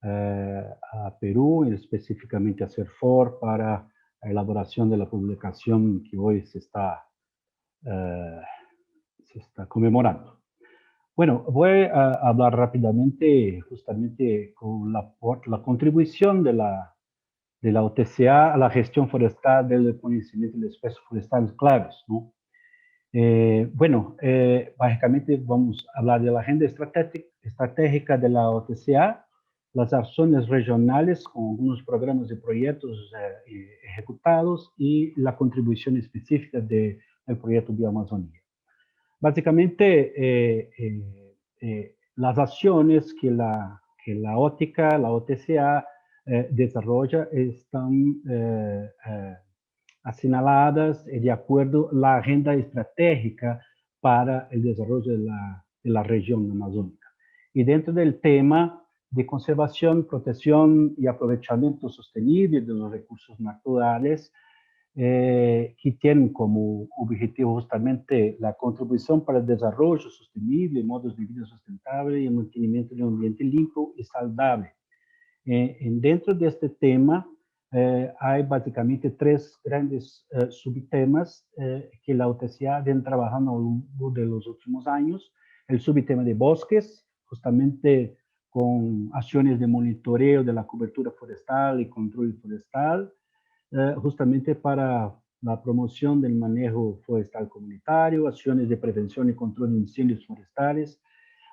a Perú y específicamente a CERFOR para la elaboración de la publicación que hoy se está conmemorando. Bueno, voy a hablar rápidamente justamente con la contribución de la OTCA a la gestión forestal del conocimiento de especies forestales claves, ¿no? Básicamente vamos a hablar de la agenda estratégica de la OTCA, las acciones regionales con algunos programas y proyectos ejecutados y la contribución específica del proyecto BioAmazonía. Básicamente, las acciones que la OTCA desarrolla están aseñaladas de acuerdo a la agenda estratégica para el desarrollo de la región amazónica. Y dentro del tema de conservación, protección y aprovechamiento sostenible de los recursos naturales, que tienen como objetivo justamente la contribución para el desarrollo sostenible, modos de vida sustentable y el mantenimiento de un ambiente limpio y saludable. Dentro de este tema, hay básicamente tres grandes subtemas que la UTCA viene trabajando a lo largo de los últimos años. El subtema de bosques, justamente con acciones de monitoreo de la cobertura forestal y control forestal, justamente para la promoción del manejo forestal comunitario, acciones de prevención y control de incendios forestales,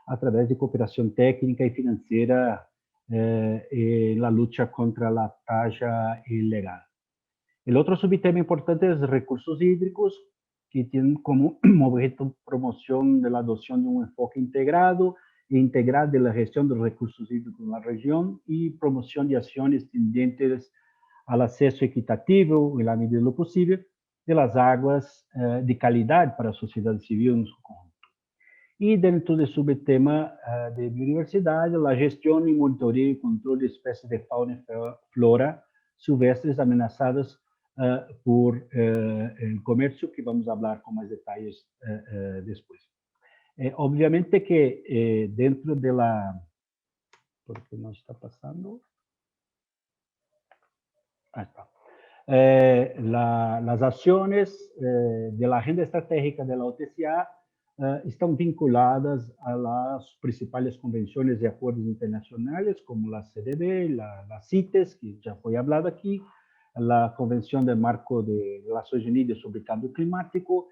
a través de cooperación técnica y financiera en la lucha contra la tala ilegal. El otro subtema importante es recursos hídricos, que tienen como objeto promoción de la adopción de un enfoque integrado e integral de la gestión de los recursos hídricos en la región y promoción de acciones tendentes al acceso equitativo, en la medida de lo posible, de las aguas de calidad para la sociedad civil en su conjunto. Y dentro del subtema de biodiversidad, la gestión y monitoreo y control de especies de fauna y flora silvestres amenazadas por el comercio, que vamos a hablar con más detalles después. Obviamente que dentro de la... ¿Por qué no está pasando? Ahí está. Las acciones de la agenda estratégica de la UTCA están vinculadas a las principales convenciones y acuerdos internacionales, como la CDB, la CITES, que ya fue hablado aquí, la Convención del Marco de Naciones Unidas sobre el Cambio Climático,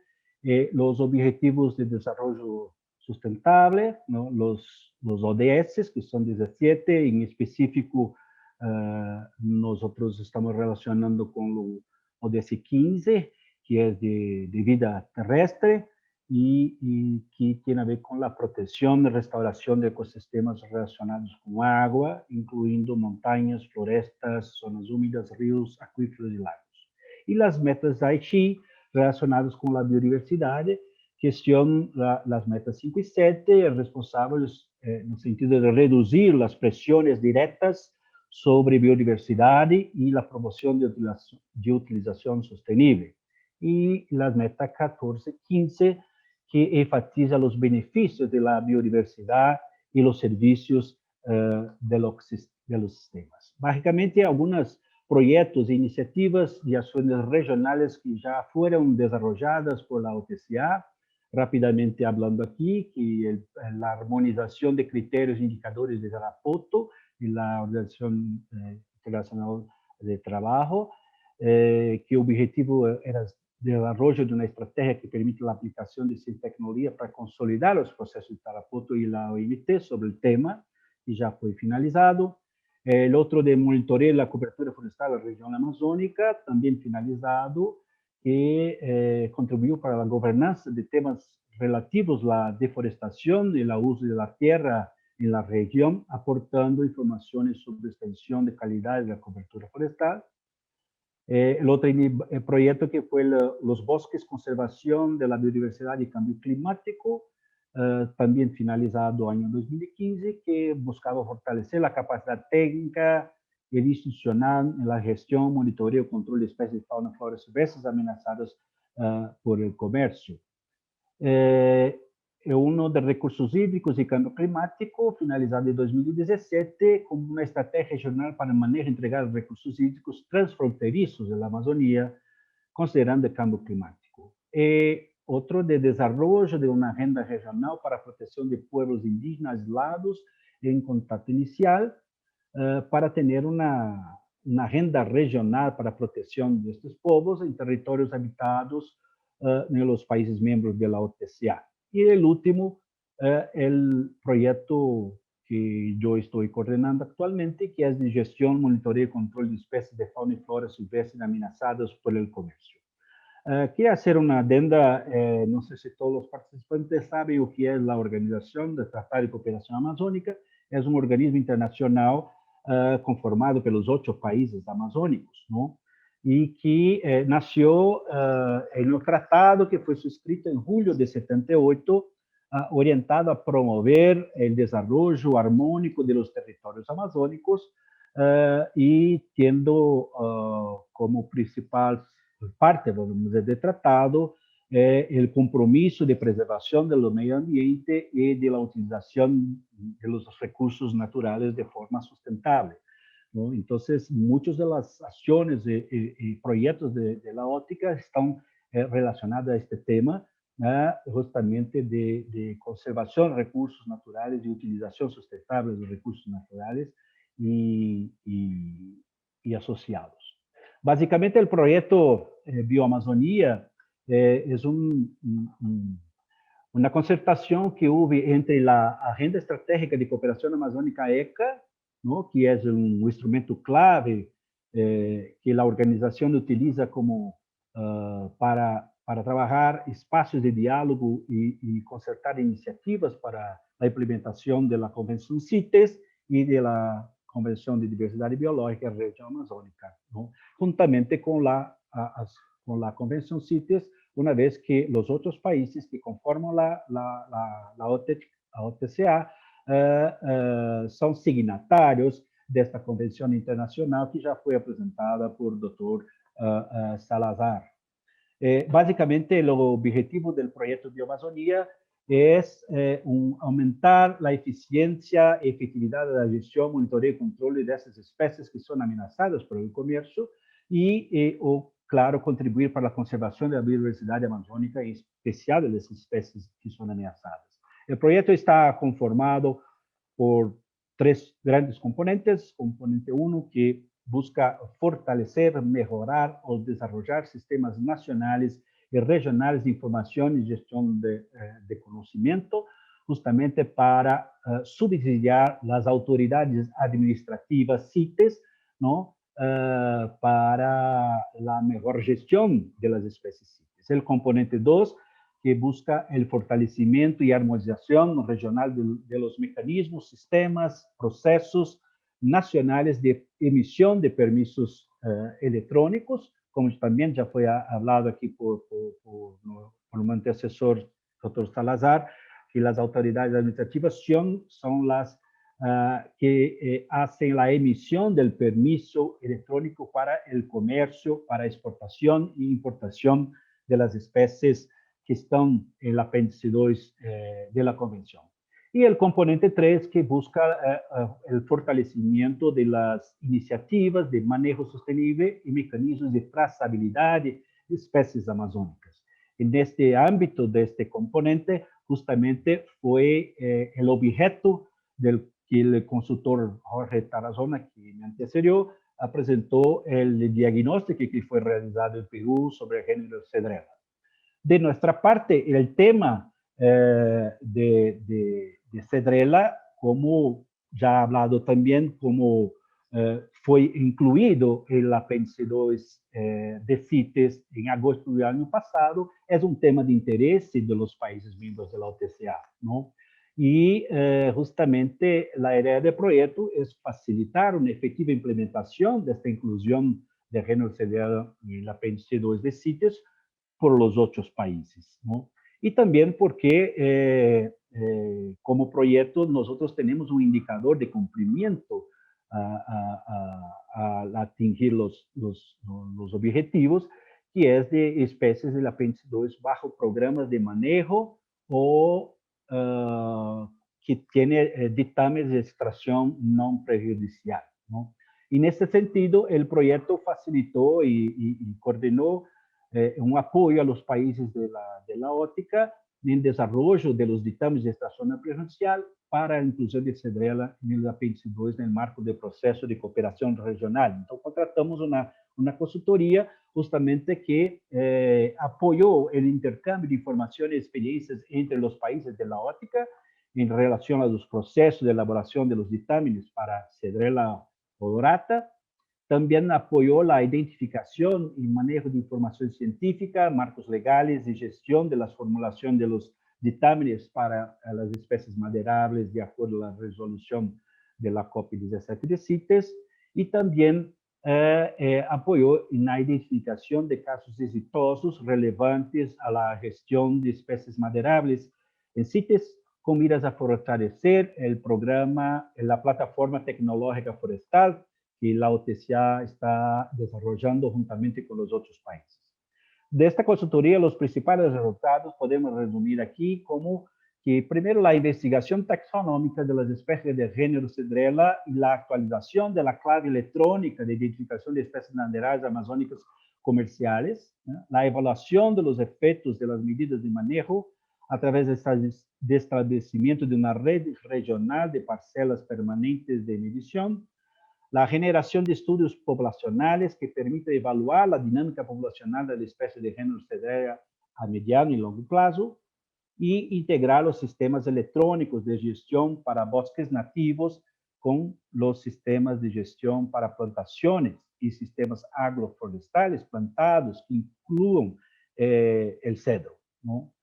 los Objetivos de Desarrollo Sustentable, ¿no? los ODS, que son 17, en específico, nosotros estamos relacionando con el ODS 15, que es de vida terrestre, y que tiene a ver con la protección y restauración de ecosistemas relacionados con agua, incluyendo montañas, florestas, zonas húmedas, ríos, acuíferos y lagos. Y las metas de Aichi relacionadas con la biodiversidad, que son las metas 5 y 7, responsables en el sentido de reducir las presiones directas sobre biodiversidad y la promoción de utilización sostenible. Y las metas 14, 15, que enfatiza los beneficios de la biodiversidad y los servicios de los sistemas. Básicamente, algunos proyectos e iniciativas y acciones regionales que ya fueron desarrolladas por la UTCA, rápidamente hablando aquí, que la armonización de criterios e indicadores de Tarapoto y la Organización Internacional de Trabajo, que el objetivo era desarrollo de una estrategia que permite la aplicación de esta tecnología para consolidar los procesos de Tarapoto y la OMT sobre el tema, y ya fue finalizado. El otro de monitoreo la cobertura forestal de la región amazónica, también finalizado, que contribuyó para la gobernanza de temas relativos a la deforestación y el uso de la tierra en la región, aportando informaciones sobre extensión de calidad de la cobertura forestal. El otro proyecto que fue los bosques, conservación de la biodiversidad y cambio climático, también finalizado año 2015, que buscaba fortalecer la capacidad técnica y institucional en la gestión, monitoreo y control de especies de fauna y flora silvestres amenazadas por el comercio. Uno de recursos hídricos y cambio climático, finalizado en 2017, como una estrategia regional para el manejo e entregar recursos hídricos transfronterizos de la Amazonía, considerando el cambio climático. Otro de desarrollo de una agenda regional para protección de pueblos indígenas aislados en contacto inicial, para tener una agenda regional para protección de estos pueblos en territorios habitados en los países miembros de la OTCA. Y el último, el proyecto que yo estoy coordinando actualmente, que es de gestión, monitoreo y control de especies de fauna y flora silvestres amenazadas por el comercio. Quiero hacer una adenda, no sé si todos los participantes saben lo que es la Organización de Tratado de Cooperación Amazónica. Es un organismo internacional conformado pelos 8 países amazónicos, ¿no? Y que nació en un tratado que fue suscrito en julio de 78 orientado a promover el desarrollo armónico de los territorios amazónicos y teniendo como principal parte, vamos dizer, de tratado el compromiso de preservación del medio ambiente y de la utilización de los recursos naturales de forma sustentable, ¿no? Entonces, muchas de las acciones y proyectos de la óptica están relacionados a este tema, justamente de conservación de recursos naturales y utilización sustentable de recursos naturales y asociados. Básicamente, el proyecto Bioamazonía es una concertación que hubo entre la Agenda Estratégica de Cooperación Amazónica ECA, ¿no?, que es un instrumento clave que la organización utiliza como para trabajar espacios de diálogo y concertar iniciativas para la implementación de la Convención CITES y de la Convención de Diversidad Biológica de la Región Amazónica, ¿no?, juntamente con la Convención CITES, una vez que los otros países que conforman la OTCA son signatarios de esta convención internacional que ya fue presentada por el doctor Salazar. Básicamente, el objetivo del proyecto Bioamazonía es aumentar la eficiencia y efectividad de la gestión, monitoreo y control de esas especies que son amenazadas por el comercio y claro, contribuir para la conservación de la biodiversidad amazónica, en especial de las especies que son amenazadas. El proyecto está conformado por 3 grandes componentes. Componente 1, que busca fortalecer, mejorar o desarrollar sistemas nacionales y regionales de información y gestión de conocimiento, justamente para subsidiar las autoridades administrativas CITES, ¿no?, para la mejor gestión de las especies CITES. El componente 2, que busca el fortalecimiento y armonización regional de los mecanismos, sistemas, procesos nacionales de emisión de permisos electrónicos, como también ya fue hablado aquí por un antecesor, doctor Salazar, que las autoridades administrativas son las que hacen la emisión del permiso electrónico para el comercio, para exportación e importación de las especies que están en el apéndice 2 de la Convención. Y el componente 3, que busca el fortalecimiento de las iniciativas de manejo sostenible y mecanismos de trazabilidad de especies amazónicas. En este ámbito de este componente, justamente fue el objeto del que el consultor Jorge Tarazona, que me antecedió, presentó el diagnóstico que fue realizado en Perú sobre el género Cedrela. De nuestra parte, el tema de Cedrela, como ya hablado también, como fue incluido en el apéndice 2 de CITES en agosto del año pasado, es un tema de interés de los países miembros de la OTCA, ¿no? Y justamente la idea del proyecto es facilitar una efectiva implementación de esta inclusión de género Cedrela en el apéndice 2 de CITES por los otros países, ¿no? Y también porque como proyecto nosotros tenemos un indicador de cumplimiento al atingir los objetivos, que es de especies del apéndice 2 bajo programas de manejo o que tiene dictámenes de extracción no prejudicial, ¿no? Y en este sentido, el proyecto facilitó y coordinó un apoyo a los países de la óptica en el desarrollo de los dictámenes de extracción no prejudicial para la inclusión de Cedrela en el apéndice 2 en el marco del proceso de cooperación regional. Entonces, contratamos una consultoría justamente que apoyó el intercambio de información y experiencias entre los países de la óptica en relación a los procesos de elaboración de los dictámenes para Cedrela odorata. También apoyó la identificación y manejo de información científica, marcos legales y gestión de la formulación de los dictámenes para las especies maderables de acuerdo a la resolución de la COP17 de CITES, y también apoyó en la identificación de casos exitosos relevantes a la gestión de especies maderables en CITES con miras a fortalecer el programa, la plataforma tecnológica forestal que la OTCA está desarrollando juntamente con los otros países. De esta consultoría, los principales resultados podemos resumir aquí como que, primero, la investigación taxonómica de las especies de género Cedrela y la actualización de la clave electrónica de identificación de especies banderas amazónicas comerciales, ¿no? La evaluación de los efectos de las medidas de manejo a través de establecimiento de una red regional de parcelas permanentes de medición, la generación de estudios poblacionales que permite evaluar la dinámica poblacional de la especie de género Cedrela a mediano y largo plazo, y integrar los sistemas electrónicos de gestión para bosques nativos con los sistemas de gestión para plantaciones y sistemas agroforestales plantados que incluyan el cedro, ¿no?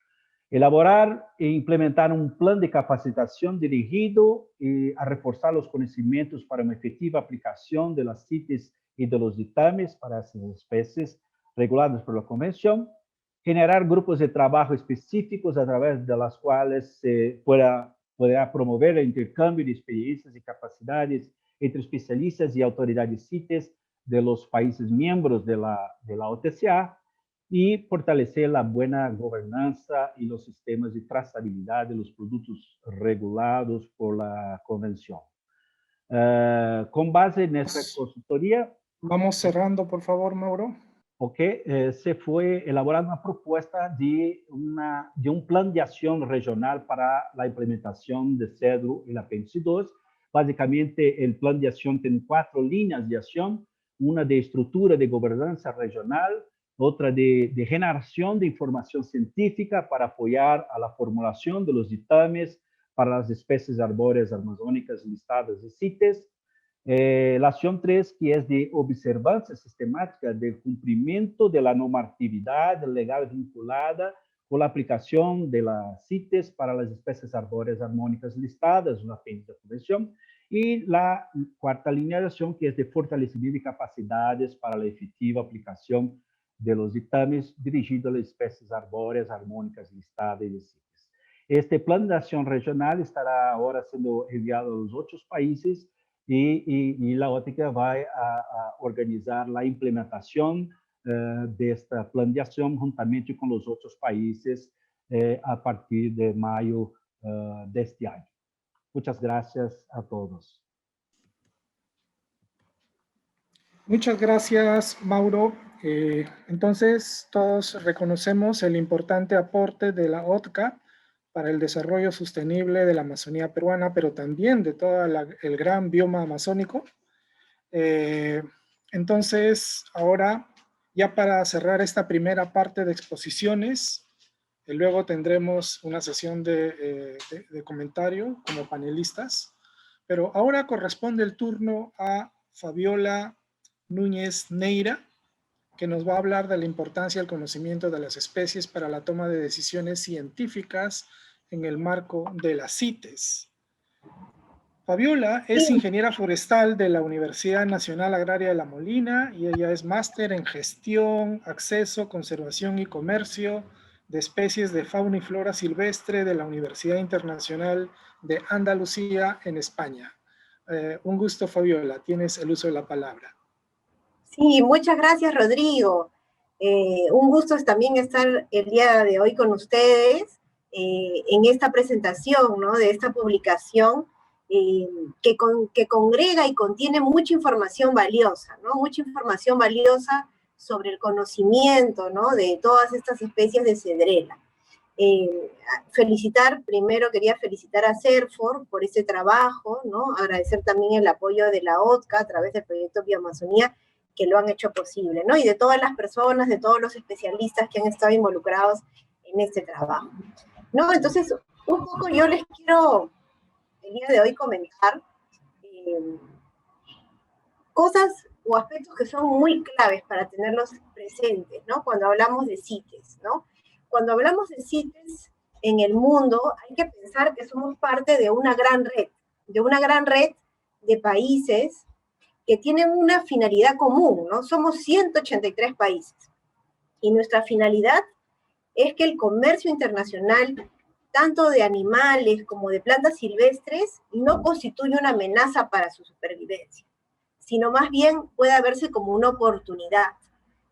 Elaborar e implementar un plan de capacitación dirigido a reforzar los conocimientos para una efectiva aplicación de las CITES y de los dictámenes para esas especies reguladas por la Convención, generar grupos de trabajo específicos a través de las cuales se podrá promover el intercambio de experiencias y capacidades entre especialistas y autoridades CITES de los países miembros de la OTCA y fortalecer la buena gobernanza y los sistemas de trazabilidad de los productos regulados por la Convención. Con base en esta consultoría... Vamos cerrando, por favor, Mauro. Ok, se fue elaborada una propuesta de un plan de acción regional para la implementación de cedro y la apéndice 2. Básicamente, el plan de acción tiene 4 líneas de acción, una de estructura de gobernanza regional, otra de generación de información científica para apoyar a la formulación de los dictámenes para las especies arbóreas amazónicas listadas en CITES. La acción 3, que es de observancia sistemática del cumplimiento de la normatividad legal vinculada con la aplicación de las CITES para las especies arbóreas armónicas listadas en la apéndice de la Convención. Y la 4ª línea de acción, que es de fortalecimiento de capacidades para la efectiva aplicación de los dictámenes dirigidos a las especies arbóreas armónicas listadas de CITES. Este plan de acción regional estará ahora siendo enviado a los otros países y la OTCA va a organizar la implementación de este plan de acción juntamente con los otros países a partir de mayo de este año. Muchas gracias a todos. Muchas gracias, Mauro. Entonces, todos reconocemos el importante aporte de la OTCA para el desarrollo sostenible de la Amazonía peruana, pero también de todo el gran bioma amazónico. Entonces, ahora, ya para cerrar esta primera parte de exposiciones, luego tendremos una sesión de comentario como panelistas, pero ahora corresponde el turno a Fabiola Núñez Neira, que nos va a hablar de la importancia del conocimiento de las especies para la toma de decisiones científicas en el marco de las CITES. Fabiola es ingeniera forestal de la Universidad Nacional Agraria de La Molina y ella es máster en gestión, acceso, conservación y comercio de especies de fauna y flora silvestre de la Universidad Internacional de Andalucía en España. Un gusto, Fabiola, tienes el uso de la palabra. Sí, muchas gracias, Rodrigo. Un gusto también estar el día de hoy con ustedes en esta presentación, ¿no? De esta publicación que congrega y contiene mucha información valiosa, ¿no? Mucha información valiosa sobre el conocimiento, ¿no? De todas estas especies de cedrela. Primero quería felicitar a CERFOR por ese trabajo, ¿no? Agradecer también el apoyo de la OTCA a través del proyecto Bioamazonía, que lo han hecho posible, ¿no? Y de todas las personas, de todos los especialistas que han estado involucrados en este trabajo, ¿no? Entonces, un poco yo les quiero el día de hoy comentar cosas o aspectos que son muy claves para tenerlos presentes, ¿no? Cuando hablamos de CITES, ¿no? Cuando hablamos de CITES en el mundo, hay que pensar que somos parte de una gran red de países que tienen una finalidad común, ¿no? Somos 183 países y nuestra finalidad es que el comercio internacional tanto de animales como de plantas silvestres, no constituye una amenaza para su supervivencia, sino más bien puede verse como una oportunidad,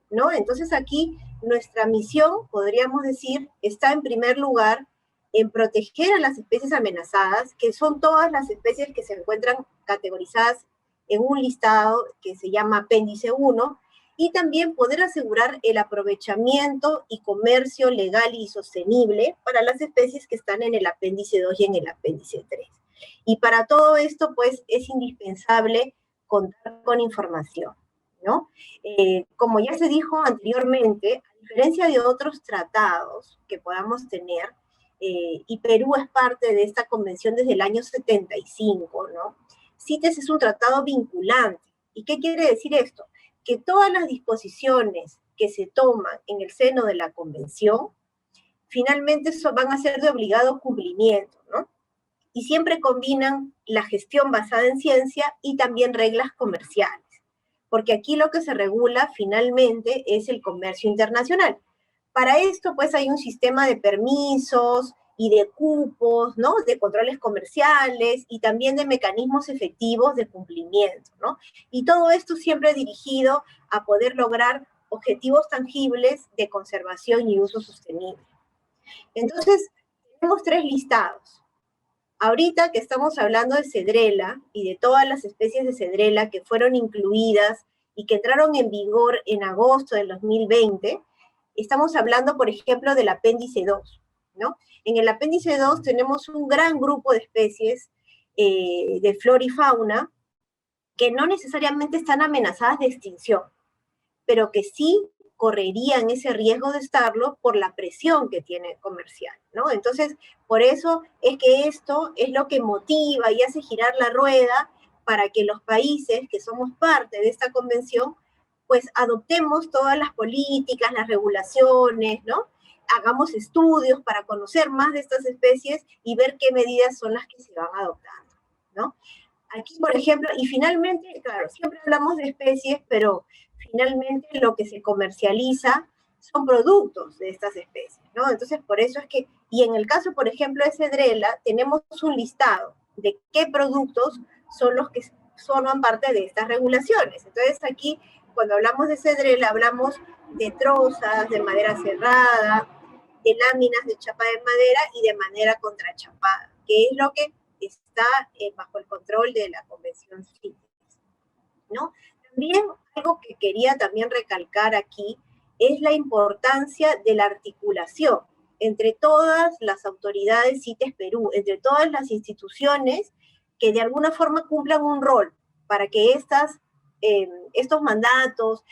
¿no? Entonces aquí nuestra misión, podríamos decir, está en primer lugar en proteger a las especies amenazadas, que son todas las especies que se encuentran categorizadas en un listado que se llama Apéndice 1, y también poder asegurar el aprovechamiento y comercio legal y sostenible para las especies que están en el Apéndice 2 y en el Apéndice 3. Y para todo esto, pues, es indispensable contar con información, ¿no? Como ya se dijo anteriormente, a diferencia de otros tratados que podamos tener, y Perú es parte de esta convención desde el año 75, ¿no? CITES es un tratado vinculante. ¿Y qué quiere decir esto? Que todas las disposiciones que se toman en el seno de la convención, finalmente van a ser de obligado cumplimiento, ¿no? Y siempre combinan la gestión basada en ciencia y también reglas comerciales, porque aquí lo que se regula finalmente es el comercio internacional. Para esto, pues, hay un sistema de permisos y de cupos, ¿no? De controles comerciales y también de mecanismos efectivos de cumplimiento, ¿no? Y todo esto siempre dirigido a poder lograr objetivos tangibles de conservación y uso sostenible. Entonces, tenemos 3 listados. Ahorita que estamos hablando de cedrela y de todas las especies de cedrela que fueron incluidas y que entraron en vigor en agosto del 2020, estamos hablando, por ejemplo, del apéndice 2, ¿no? En el apéndice 2 tenemos un gran grupo de especies de flora y fauna que no necesariamente están amenazadas de extinción, pero que sí correrían ese riesgo de estarlo por la presión que tiene comercial, ¿no? Entonces, por eso es que esto es lo que motiva y hace girar la rueda para que los países que somos parte de esta convención, pues adoptemos todas las políticas, las regulaciones, ¿no? Hagamos estudios para conocer más de estas especies y ver qué medidas son las que se van adoptando, ¿no? Aquí, por ejemplo, y finalmente, claro, siempre hablamos de especies, pero finalmente lo que se comercializa son productos de estas especies, ¿no? Entonces, por eso es que, y en el caso, por ejemplo, de cedrela, tenemos un listado de qué productos son los que forman parte de estas regulaciones. Entonces, aquí, cuando hablamos de cedrela, hablamos de trozas, de madera cerrada, de láminas de chapa de madera y de madera contrachapada, que es lo que está bajo el control de la Convención CITES, ¿no? También algo que quería también recalcar aquí es la importancia de la articulación entre todas las autoridades CITES Perú, entre todas las instituciones que de alguna forma cumplan un rol para que estos mandatos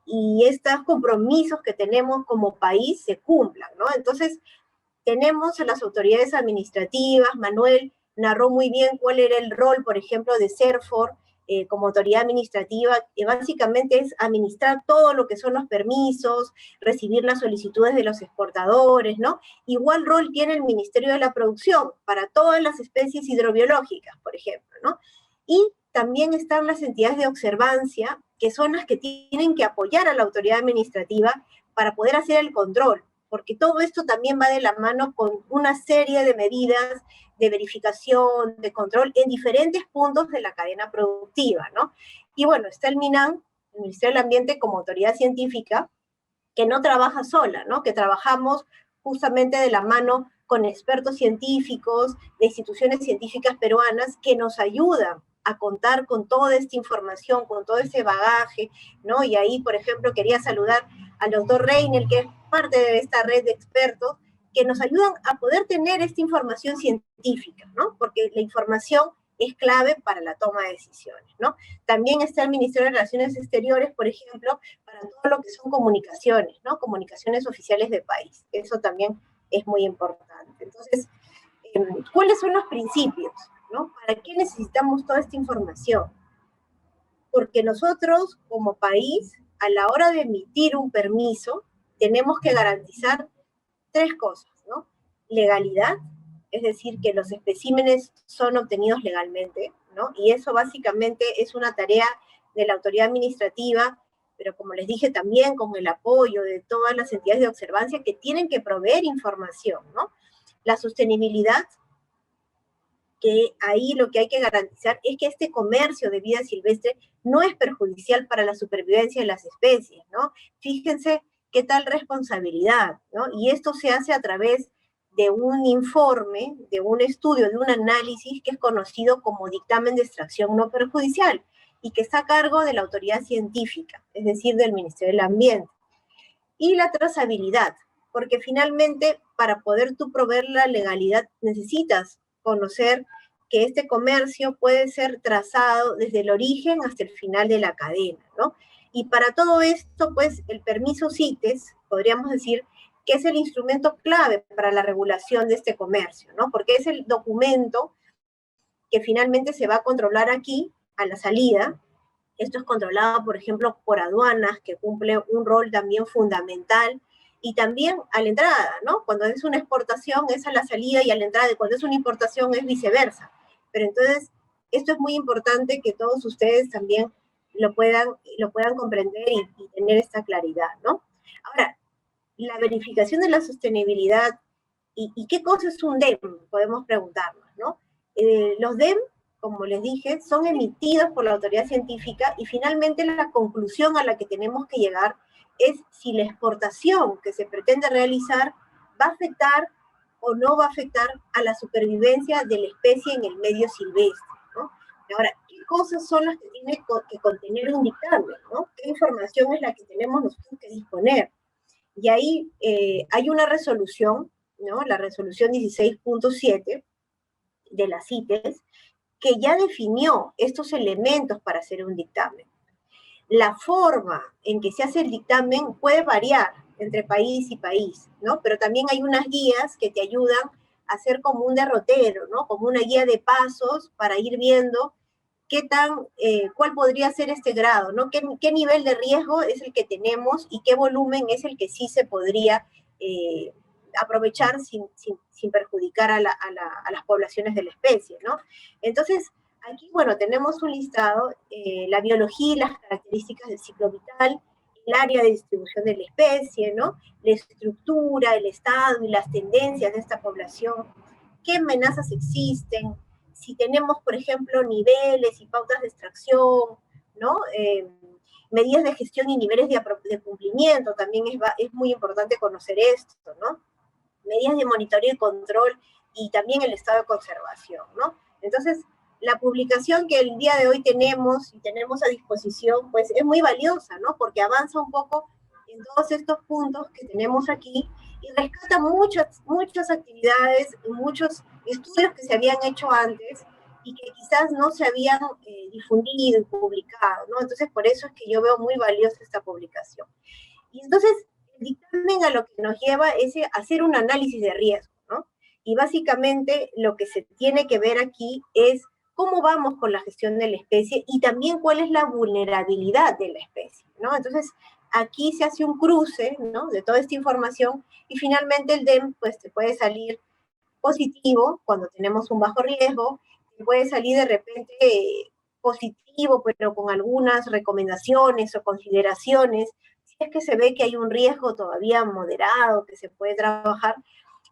y estos compromisos que tenemos como país se cumplan, ¿no? Entonces, tenemos a las autoridades administrativas. Manuel narró muy bien cuál era el rol, por ejemplo, de CERFOR como autoridad administrativa, que básicamente es administrar todo lo que son los permisos, recibir las solicitudes de los exportadores, ¿no? Igual rol tiene el Ministerio de la Producción para todas las especies hidrobiológicas, por ejemplo, ¿no? Y también están las entidades de observancia, que son las que tienen que apoyar a la autoridad administrativa para poder hacer el control, porque todo esto también va de la mano con una serie de medidas de verificación, de control en diferentes puntos de la cadena productiva, ¿no? Y bueno, está el MINAM, el Ministerio del Ambiente, como autoridad científica, que no trabaja sola, ¿no? Que trabajamos justamente de la mano con expertos científicos de instituciones científicas peruanas que nos ayudan a contar con toda esta información, con todo ese bagaje, ¿no? Y ahí, por ejemplo, quería saludar al doctor Reynel, que es parte de esta red de expertos, que nos ayudan a poder tener esta información científica, ¿no? Porque la información es clave para la toma de decisiones, ¿no? También está el Ministerio de Relaciones Exteriores, por ejemplo, para todo lo que son comunicaciones, ¿no? Comunicaciones oficiales de país. Eso también es muy importante. Entonces, ¿cuáles son los principios, ¿no? ¿Para qué necesitamos toda esta información? Porque nosotros, como país, a la hora de emitir un permiso, tenemos que garantizar 3 cosas, ¿no? Legalidad, es decir, que los especímenes son obtenidos legalmente, ¿no? Y eso básicamente es una tarea de la autoridad administrativa, pero como les dije también con el apoyo de todas las entidades de observancia que tienen que proveer información, ¿no? la sostenibilidad, que ahí lo que hay que garantizar es que este comercio de vida silvestre no es perjudicial para la supervivencia de las especies, ¿no? Fíjense qué tal responsabilidad, ¿no? Y esto se hace a través de un informe, de un estudio, de un análisis que es conocido como dictamen de extracción no perjudicial y que está a cargo de la autoridad científica, es decir, del Ministerio del Ambiente. Y la trazabilidad, porque finalmente para poder tú proveer la legalidad necesitas conocer que este comercio puede ser trazado desde el origen hasta el final de la cadena, ¿no? Y para todo esto, pues, el permiso CITES, podríamos decir, que es el instrumento clave para la regulación de este comercio, ¿no? Porque es el documento que finalmente se va a controlar aquí, a la salida. Esto es controlado, por ejemplo, por aduanas, que cumple un rol también fundamental, y también a la entrada, ¿no? Cuando es una exportación es a la salida y a la entrada, y cuando es una importación es viceversa. Pero entonces, esto es muy importante que todos ustedes también lo puedan comprender y tener esta claridad, ¿no? Ahora, la verificación de la sostenibilidad, ¿y qué cosa es un DEM? Podemos preguntarnos, ¿no? Los DEM, como les dije, son emitidos por la autoridad científica y finalmente la conclusión a la que tenemos que llegar es si la exportación que se pretende realizar va a afectar o no va a afectar a la supervivencia de la especie en el medio silvestre, ¿no? Ahora, ¿qué cosas son las que tiene que contener un dictamen, ¿no? ¿Qué información es la que tenemos nosotros que disponer? Y ahí hay una resolución, ¿no? La resolución 16.7 de la CITES, que ya definió estos elementos para hacer un dictamen. La forma en que se hace el dictamen puede variar entre país y país, ¿no? Pero también hay unas guías que te ayudan a hacer como un derrotero, ¿no? Como una guía de pasos para ir viendo cuál podría ser este grado, ¿no? ¿Qué nivel de riesgo es el que tenemos y qué volumen es el que sí se podría aprovechar sin perjudicar a las poblaciones de la especie, ¿no? Entonces, aquí, bueno, tenemos un listado, la biología y las características del ciclo vital, el área de distribución de la especie, ¿no? La estructura, el estado y las tendencias de esta población, qué amenazas existen, si tenemos, por ejemplo, niveles y pautas de extracción, ¿no? Medidas de gestión y niveles de cumplimiento, también es muy importante conocer esto, ¿no? Medidas de monitoreo y control y también el estado de conservación, ¿no? Entonces, la publicación que el día de hoy tenemos y tenemos a disposición, pues es muy valiosa, ¿no? Porque avanza un poco en todos estos puntos que tenemos aquí y rescata muchas actividades, muchos estudios que se habían hecho antes y que quizás no se habían difundido y publicado, ¿no? Entonces, por eso es que yo veo muy valiosa esta publicación. Y entonces, el dictamen a lo que nos lleva es hacer un análisis de riesgo, ¿no? Y básicamente lo que se tiene que ver aquí es cómo vamos con la gestión de la especie y también cuál es la vulnerabilidad de la especie, ¿no? Entonces, aquí se hace un cruce, ¿no? De toda esta información y finalmente el DEM, pues, te puede salir positivo cuando tenemos un bajo riesgo, te puede salir de repente positivo, pero con algunas recomendaciones o consideraciones, si es que se ve que hay un riesgo todavía moderado que se puede trabajar,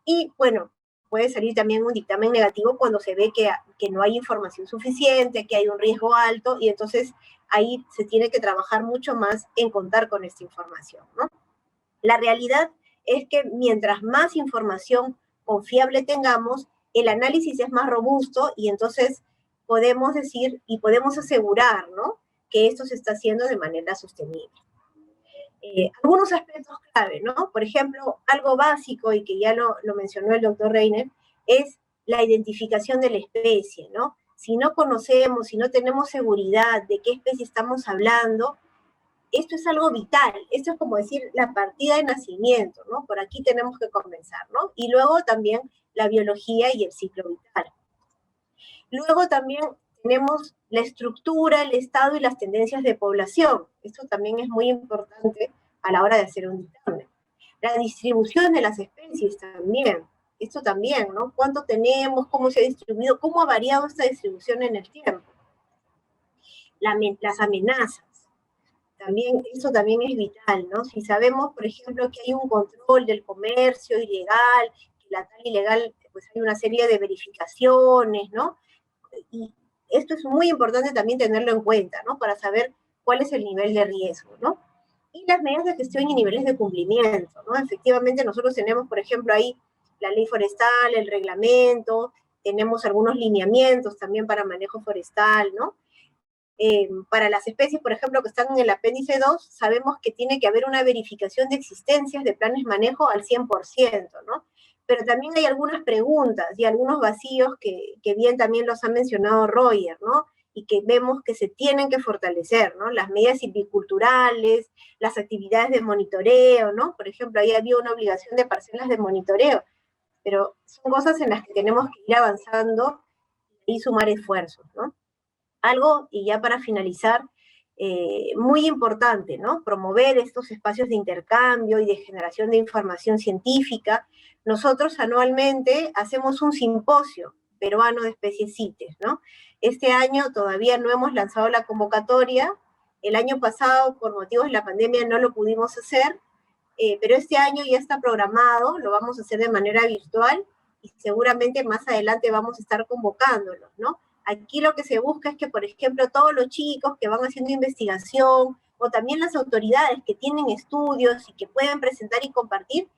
y bueno, puede salir también un dictamen negativo cuando se ve que no hay información suficiente, que hay un riesgo alto, y entonces ahí se tiene que trabajar mucho más en contar con esta información, ¿no? La realidad es que mientras más información confiable tengamos, el análisis es más robusto y entonces podemos decir y podemos asegurar, ¿no?, que esto se está haciendo de manera sostenible. Algunos aspectos clave, ¿no? Por ejemplo, algo básico y que ya lo mencionó el doctor Reiner, es la identificación de la especie, ¿no? Si no conocemos, si no tenemos seguridad de qué especie estamos hablando, esto es algo vital, esto es como decir la partida de nacimiento, ¿no? Por aquí tenemos que comenzar, ¿no? Y luego también la biología y el ciclo vital. Luego también tenemos la estructura, el estado y las tendencias de población. Esto también es muy importante a la hora de hacer un dictamen. La distribución de las especies también. Esto también, ¿no? ¿Cuánto tenemos? ¿Cómo se ha distribuido? ¿Cómo ha variado esta distribución en el tiempo? Las amenazas. También, eso también es vital, ¿no? Si sabemos, por ejemplo, que hay un control del comercio ilegal, que la tala ilegal pues hay una serie de verificaciones, ¿no? Y esto es muy importante también tenerlo en cuenta, ¿no? Para saber cuál es el nivel de riesgo, ¿no? Y las medidas de gestión y niveles de cumplimiento, ¿no? Efectivamente, nosotros tenemos, por ejemplo, ahí la ley forestal, el reglamento, tenemos algunos lineamientos también para manejo forestal, ¿no? Para las especies, por ejemplo, que están en el apéndice 2, sabemos que tiene que haber una verificación de existencias de planes de manejo al 100%, ¿no? Pero también hay algunas preguntas y algunos vacíos que bien también los ha mencionado Roger, ¿no? Y que vemos que se tienen que fortalecer, ¿no? Las medidas silviculturales, las actividades de monitoreo, ¿no? Por ejemplo, ahí había una obligación de parcelas de monitoreo, pero son cosas en las que tenemos que ir avanzando y sumar esfuerzos, ¿no? Algo, y ya para finalizar, muy importante, ¿no? Promover estos espacios de intercambio y de generación de información científica. Nosotros anualmente hacemos un simposio peruano de especies CITES, ¿no? Este año todavía no hemos lanzado la convocatoria. El año pasado, por motivos de la pandemia, no lo pudimos hacer, pero este año ya está programado, lo vamos a hacer de manera virtual y seguramente más adelante vamos a estar convocándolos, ¿no? Aquí lo que se busca es que, por ejemplo, todos los chicos que van haciendo investigación o también las autoridades que tienen estudios y que pueden presentar y compartir,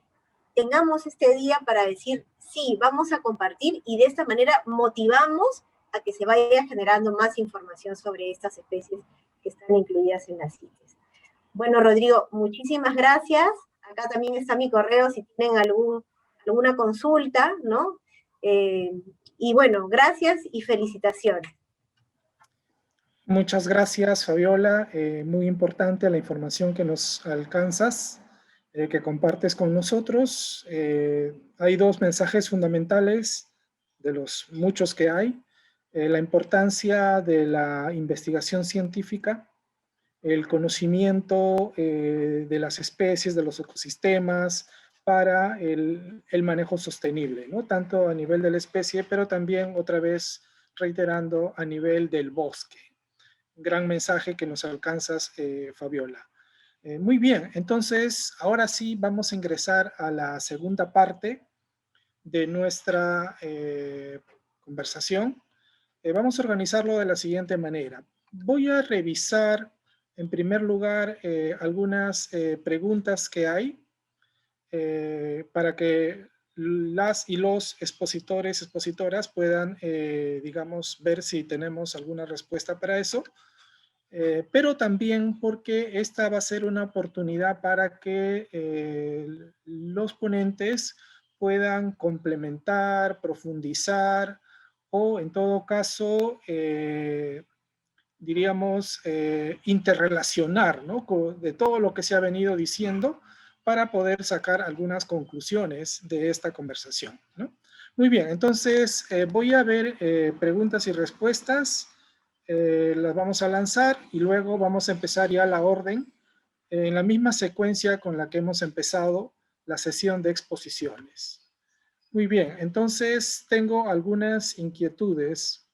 tengamos este día para decir, sí, vamos a compartir y de esta manera motivamos a que se vaya generando más información sobre estas especies que están incluidas en las CITES. Bueno, Rodrigo, muchísimas gracias. Acá también está mi correo si tienen alguna consulta, ¿no? Y bueno, gracias y felicitaciones. Muchas gracias, Fabiola. Muy importante la información que nos alcanzas, que compartes con nosotros. Hay dos mensajes fundamentales de los muchos que hay. La importancia de la investigación científica, el conocimiento de las especies, de los ecosistemas, para el manejo sostenible, ¿no? Tanto a nivel de la especie, pero también, otra vez, reiterando, a nivel del bosque. Gran mensaje que nos alcanzas, Fabiola. Muy bien, entonces, ahora sí vamos a ingresar a la segunda parte de nuestra conversación. Vamos a organizarlo de la siguiente manera. Voy a revisar, en primer lugar, algunas preguntas que hay para que las y los expositores, expositoras puedan, digamos, ver si tenemos alguna respuesta para eso. Pero también porque esta va a ser una oportunidad para que los ponentes puedan complementar, profundizar o en todo caso, diríamos, interrelacionar, ¿no? De todo lo que se ha venido diciendo para poder sacar algunas conclusiones de esta conversación, ¿no? Muy bien, entonces voy a ver preguntas y respuestas. Las vamos a lanzar y luego vamos a empezar ya la orden en la misma secuencia con la que hemos empezado la sesión de exposiciones. Muy bien, entonces tengo algunas inquietudes.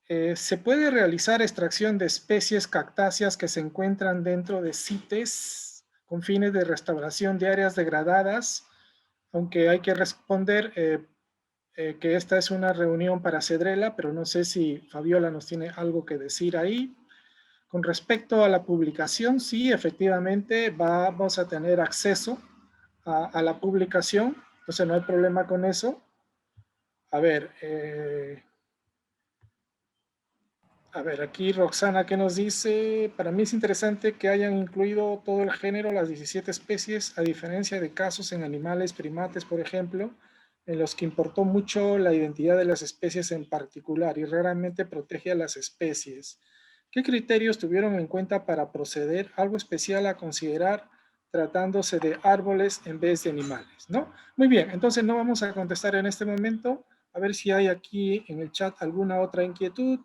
¿Se puede realizar extracción de especies cactáceas que se encuentran dentro de CITES con fines de restauración de áreas degradadas? Aunque hay que responder que esta es una reunión para Cedrela, pero no sé si Fabiola nos tiene algo que decir ahí. Con respecto a la publicación, sí, efectivamente vamos a tener acceso a la publicación, entonces no hay problema con eso. A ver, aquí Roxana, ¿qué nos dice? Para mí es interesante que hayan incluido todo el género, las 17 especies, a diferencia de casos en animales, primates, por ejemplo, en los que importó mucho la identidad de las especies en particular y raramente protege a las especies. ¿Qué criterios tuvieron en cuenta para proceder? Algo especial a considerar tratándose de árboles en vez de animales, ¿no? Muy bien, entonces no vamos a contestar en este momento. A ver si hay aquí en el chat alguna otra inquietud.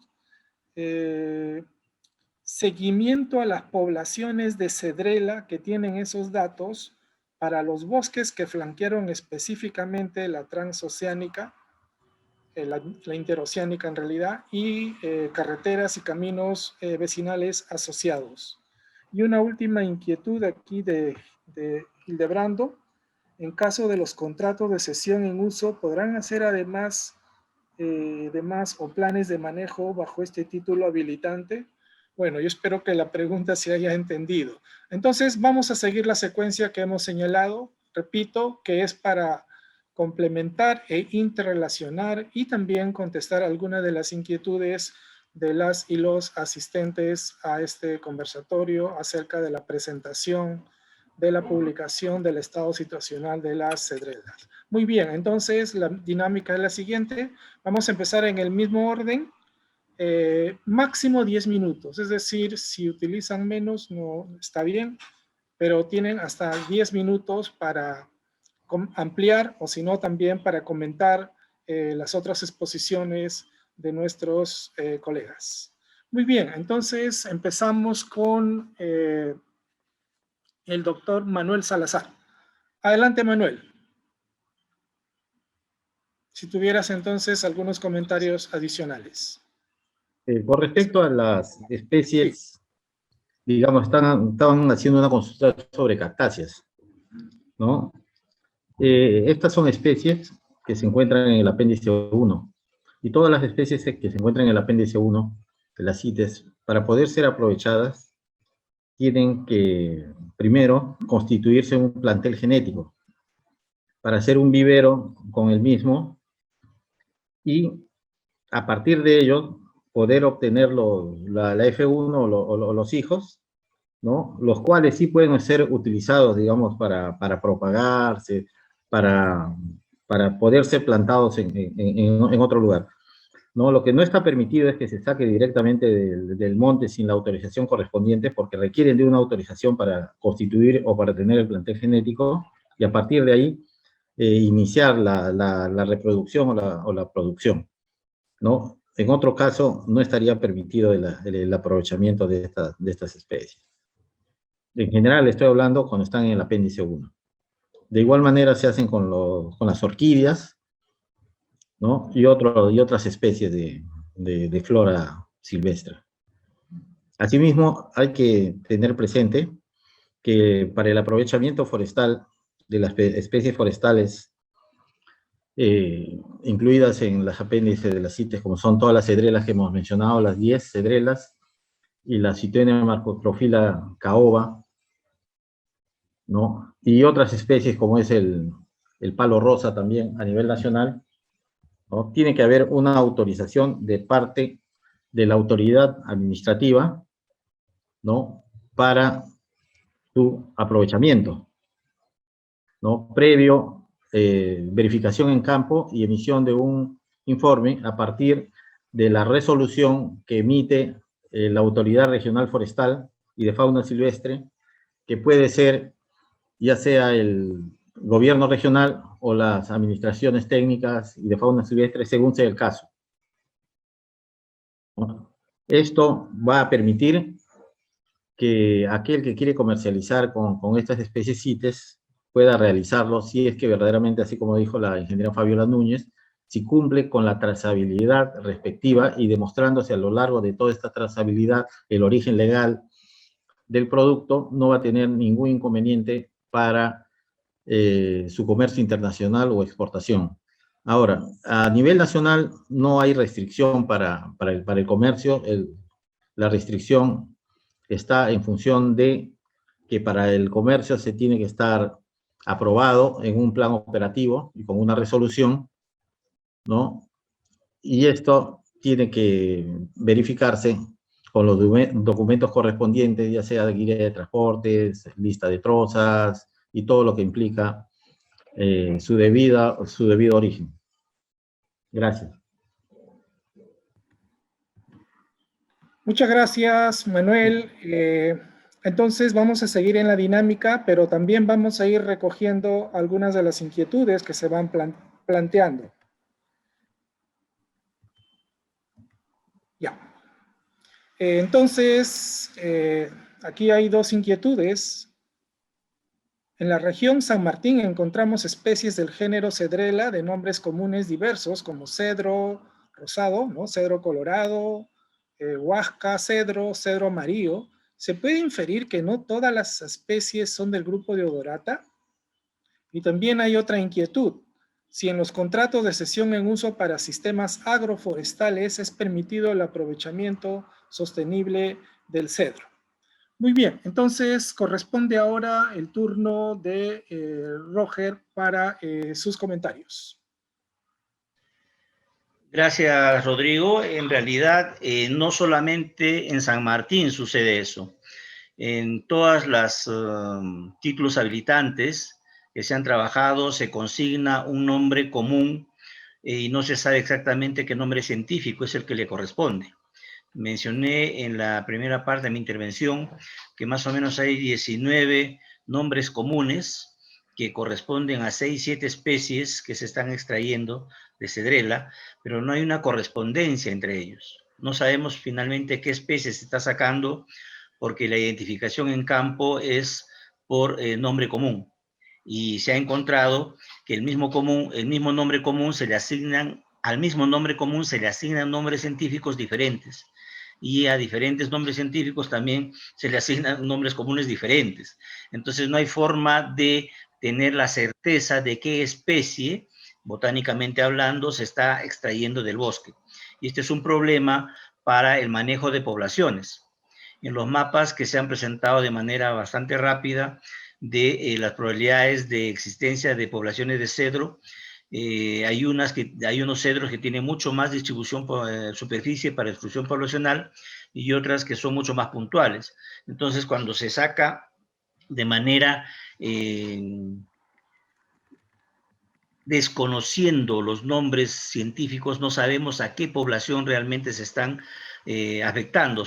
Seguimiento a las poblaciones de cedrela que tienen esos datos para los bosques que flanquearon específicamente la transoceánica, la interoceánica en realidad, y carreteras y caminos vecinales asociados. Y una última inquietud aquí de Hildebrando. en caso de los contratos de cesión en uso, podrán hacer además o planes de manejo bajo este título habilitante. Bueno, yo espero que la pregunta se haya entendido. Entonces, vamos a seguir la secuencia que hemos señalado. Repito, que es para complementar e interrelacionar y también contestar algunas de las inquietudes de las y los asistentes a este conversatorio acerca de la presentación de la publicación del estado situacional de las cedrelas. Muy bien, entonces la dinámica es la siguiente. Vamos a empezar en el mismo orden. Máximo 10 minutos, es decir, si utilizan menos no está bien, pero tienen hasta 10 minutos para ampliar o si no también para comentar las otras exposiciones de nuestros colegas. Muy bien, entonces empezamos con el doctor Manuel Salazar. Adelante, Manuel. Si tuvieras entonces algunos comentarios adicionales. Con respecto a las especies, digamos, estaban haciendo una consulta sobre cactáceas, ¿no? Estas son especies que se encuentran en el apéndice 1. Y todas las especies que se encuentran en el apéndice 1 de las CITES, para poder ser aprovechadas, tienen que, primero, constituirse un plantel genético para hacer un vivero con el mismo y, a partir de ello, poder obtener la F1 o los hijos, ¿no? Los cuales sí pueden ser utilizados, digamos, para propagarse, para poder ser plantados en otro lugar, ¿no? Lo que no está permitido es que se saque directamente del monte sin la autorización correspondiente, porque requieren de una autorización para constituir o para tener el plantel genético, y a partir de ahí iniciar la reproducción o la producción, ¿no? En otro caso, no estaría permitido el aprovechamiento de estas especies. En general, estoy hablando cuando están en el apéndice 1. De igual manera se hacen con las orquídeas, ¿no? Y otras especies de flora silvestre. Asimismo, hay que tener presente que para el aprovechamiento forestal de las especies forestales incluidas en los apéndices de las CITES, como son todas las cedrelas que hemos mencionado, las 10 cedrelas, y la Citonia macrotrophila caoba, ¿no? Y otras especies como es el palo rosa también a nivel nacional, ¿no? Tiene que haber una autorización de parte de la autoridad administrativa, ¿no? Para su aprovechamiento, ¿no? Previo verificación en campo y emisión de un informe a partir de la resolución que emite la Autoridad Regional Forestal y de Fauna Silvestre, que puede ser ya sea el gobierno regional o las administraciones técnicas y de fauna silvestre, según sea el caso. Esto va a permitir que aquel que quiere comercializar con estas especies CITES pueda realizarlo si es que verdaderamente, así como dijo la ingeniera Fabiola Núñez, si cumple con la trazabilidad respectiva y demostrándose a lo largo de toda esta trazabilidad el origen legal del producto, no va a tener ningún inconveniente para su comercio internacional o exportación. Ahora, a nivel nacional no hay restricción para el comercio. La restricción está en función de que para el comercio se tiene que estar aprobado en un plan operativo y con una resolución, ¿no? Y esto tiene que verificarse con los documentos correspondientes, ya sea de guía de transportes, lista de trozas y todo lo que implica su debido origen. Gracias. Muchas gracias, Manuel. Entonces vamos a seguir en la dinámica, pero también vamos a ir recogiendo algunas de las inquietudes que se van planteando. Ya. Entonces, aquí hay dos inquietudes. En la región San Martín encontramos especies del género Cedrela de nombres comunes diversos como cedro rosado, ¿no? Cedro colorado, huasca, cedro, cedro amarillo. ¿Se puede inferir que no todas las especies son del grupo de Odorata? Y también hay otra inquietud. Si en los contratos de cesión en uso para sistemas agroforestales es permitido el aprovechamiento sostenible del cedro. Muy bien, entonces corresponde ahora el turno de Roger para sus comentarios. Gracias, Rodrigo. En realidad, no solamente en San Martín sucede eso. En todas las títulos habilitantes que se han trabajado se consigna un nombre común y no se sabe exactamente qué nombre científico es el que le corresponde. Mencioné en la primera parte de mi intervención que más o menos hay 19 nombres comunes que corresponden a 6, 7 especies que se están extrayendo de cedrela, pero no hay una correspondencia entre ellos. No sabemos finalmente qué especie se está sacando porque la identificación en campo es por nombre común. Y se ha encontrado que el mismo nombre común se le asignan, al mismo nombre común se le asignan nombres científicos diferentes. Y a diferentes nombres científicos también se le asignan nombres comunes diferentes. Entonces no hay forma de tener la certeza de qué especie, botánicamente hablando, se está extrayendo del bosque. Y este es un problema para el manejo de poblaciones. En los mapas que se han presentado de manera bastante rápida de las probabilidades de existencia de poblaciones de cedro, hay unos cedros que tienen mucho más distribución por superficie para exclusión poblacional y otras que son mucho más puntuales. Entonces, cuando se saca de manera desconociendo los nombres científicos, no sabemos a qué población realmente se están afectando.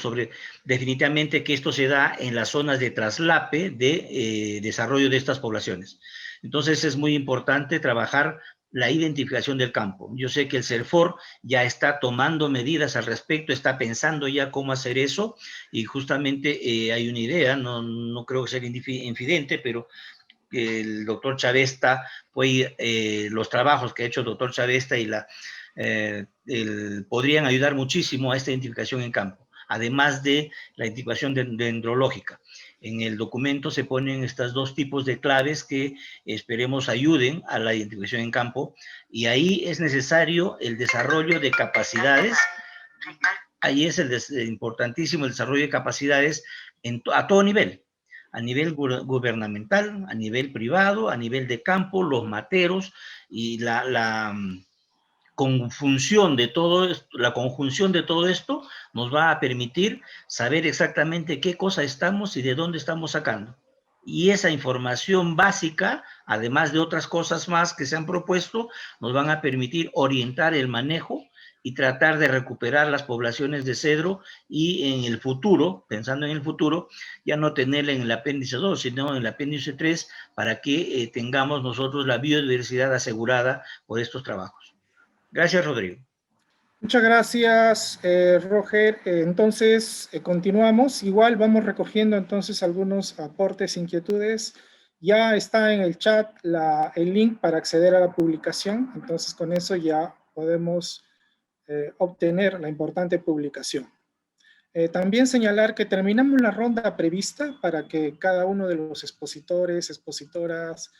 Definitivamente que esto se da en las zonas de traslape de desarrollo de estas poblaciones. Entonces es muy importante trabajar la identificación del campo. Yo sé que el CERFOR ya está tomando medidas al respecto, está pensando ya cómo hacer eso, y justamente hay una idea, no creo que sea infidente, pero el doctor Chavesta, los trabajos que ha hecho el doctor Chavesta y podrían ayudar muchísimo a esta identificación en campo, además de la identificación dendrológica. En el documento se ponen estos dos tipos de claves que esperemos ayuden a la identificación en campo, y ahí es necesario el desarrollo de capacidades. Ahí es importantísimo el desarrollo de capacidades a todo nivel. A nivel gubernamental, a nivel privado, a nivel de campo, los materos, y la conjunción de todo esto nos va a permitir saber exactamente qué cosa estamos y de dónde estamos sacando. Y esa información básica, además de otras cosas más que se han propuesto, nos van a permitir orientar el manejo y tratar de recuperar las poblaciones de cedro, y en el futuro, pensando en el futuro, ya no tenerla en el apéndice 2, sino en el apéndice 3, para que tengamos nosotros la biodiversidad asegurada por estos trabajos. Gracias, Rodrigo. Muchas gracias, Roger. Entonces, continuamos. Igual vamos recogiendo entonces algunos aportes, inquietudes. Ya está en el chat el link para acceder a la publicación. Entonces, con eso ya podemos obtener la importante publicación. También señalar que terminamos la ronda prevista para que cada uno de los expositores, expositoras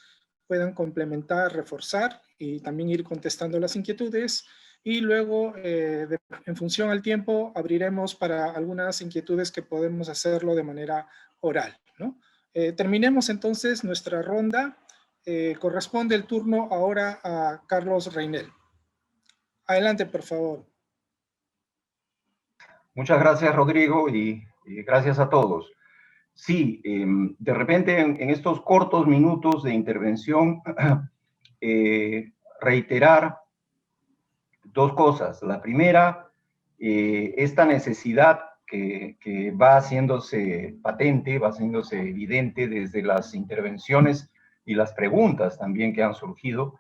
puedan complementar, reforzar y también ir contestando las inquietudes. Y luego, en función al tiempo, abriremos para algunas inquietudes que podemos hacerlo de manera oral, ¿no? Terminemos entonces nuestra ronda. Corresponde el turno ahora a Carlos Reinel. Adelante, por favor. Muchas gracias, Rodrigo, y gracias a todos. Sí, de repente en estos cortos minutos de intervención, reiterar dos cosas. La primera, esta necesidad que va haciéndose patente, va haciéndose evidente desde las intervenciones y las preguntas también que han surgido,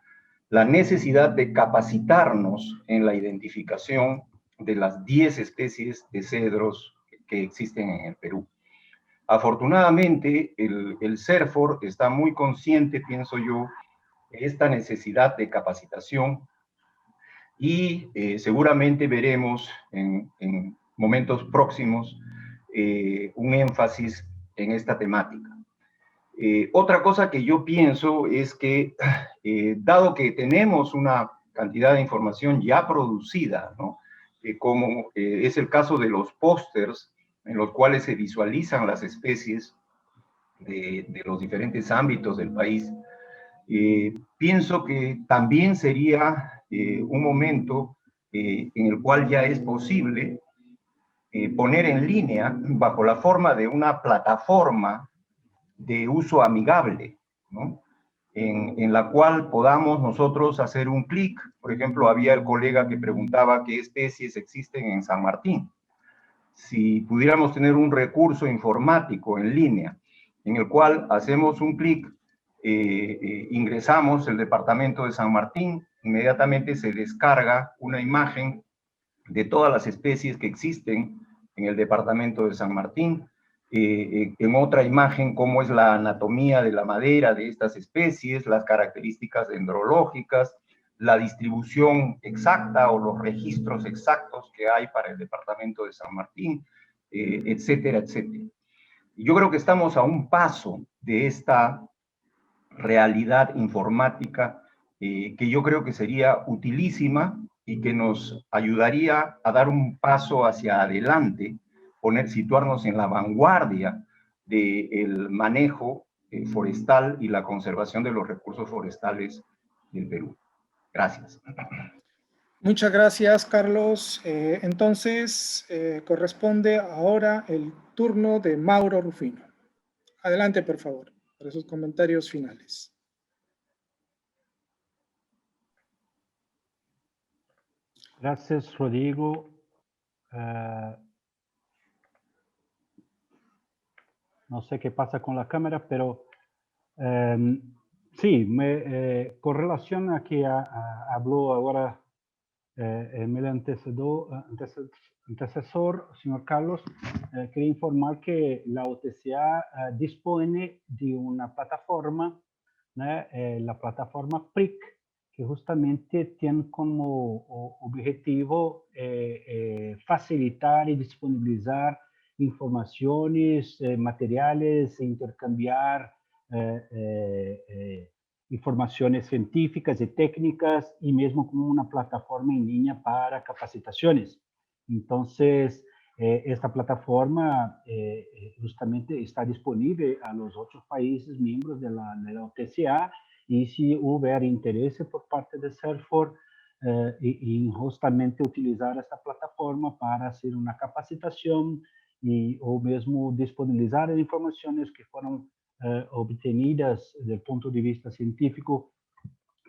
la necesidad de capacitarnos en la identificación de las 10 especies de cedros que existen en el Perú. Afortunadamente, el CERFOR está muy consciente, pienso yo, de esta necesidad de capacitación, y seguramente veremos en momentos próximos un énfasis en esta temática. Otra cosa que yo pienso es que, dado que tenemos una cantidad de información ya producida, ¿no? Como es el caso de los pósters, en los cuales se visualizan las especies de los diferentes ámbitos del país, pienso que también sería un momento en el cual ya es posible poner en línea, bajo la forma de una plataforma de uso amigable, ¿no? En la cual podamos nosotros hacer un clic. Por ejemplo, había el colega que preguntaba qué especies existen en San Martín. Si pudiéramos tener un recurso informático en línea, en el cual hacemos un clic, ingresamos el departamento de San Martín, inmediatamente se descarga una imagen de todas las especies que existen en el departamento de San Martín, en otra imagen cómo es la anatomía de la madera de estas especies, las características dendrológicas, la distribución exacta o los registros exactos que hay para el departamento de San Martín, etcétera, etcétera. Yo creo que estamos a un paso de esta realidad informática que yo creo que sería utilísima y que nos ayudaría a dar un paso hacia adelante, situarnos en la vanguardia del manejo forestal y la conservación de los recursos forestales del Perú. Gracias. Muchas gracias, Carlos. Entonces, corresponde ahora el turno de Mauro Rufino. Adelante, por favor, para sus comentarios finales. Gracias, Rodrigo. No sé qué pasa con la cámara, pero sí, con relación a que habló ahora mi antecesor, señor Carlos, quería informar que la OTCA dispone de una plataforma, ¿no? La plataforma PRIC, que justamente tiene como objetivo facilitar y disponibilizar informaciones, materiales, intercambiar informaciones científicas y técnicas, y mismo como una plataforma en línea para capacitaciones. Entonces, esta plataforma justamente está disponible a los otros países miembros de la OTCA, y si hubiera interés por parte de CERFOR y justamente utilizar esta plataforma para hacer una capacitación o mismo disponibilizar informaciones que fueron obtenidas desde el punto de vista científico,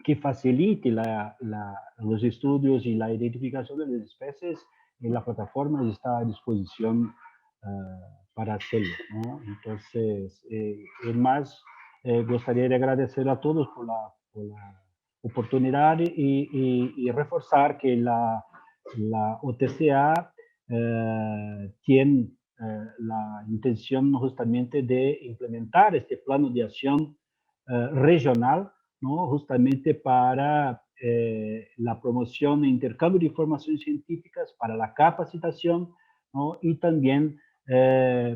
que facilite los estudios y la identificación de las especies, la plataforma está a disposición para hacerlo, ¿no? Entonces, más, gustaría de agradecer a todos por la oportunidad y reforzar que la OTCA tiene la intención justamente de implementar este plano de acción regional, ¿no? Justamente para la promoción e intercambio de informaciones científicas, para la capacitación, ¿no? Y también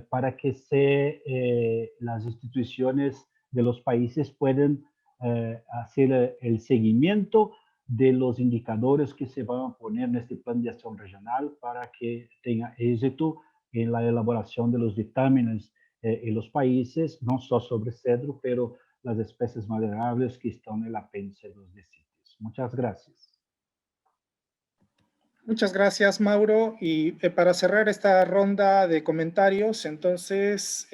para que las instituciones de los países puedan hacer el seguimiento de los indicadores que se van a poner en este plan de acción regional para que tenga éxito en la elaboración de los dictámenes en los países, no solo sobre cedro, pero las especies maderables que están en el apéndice de los CITES. Muchas gracias. Muchas gracias, Mauro. Y para cerrar esta ronda de comentarios, entonces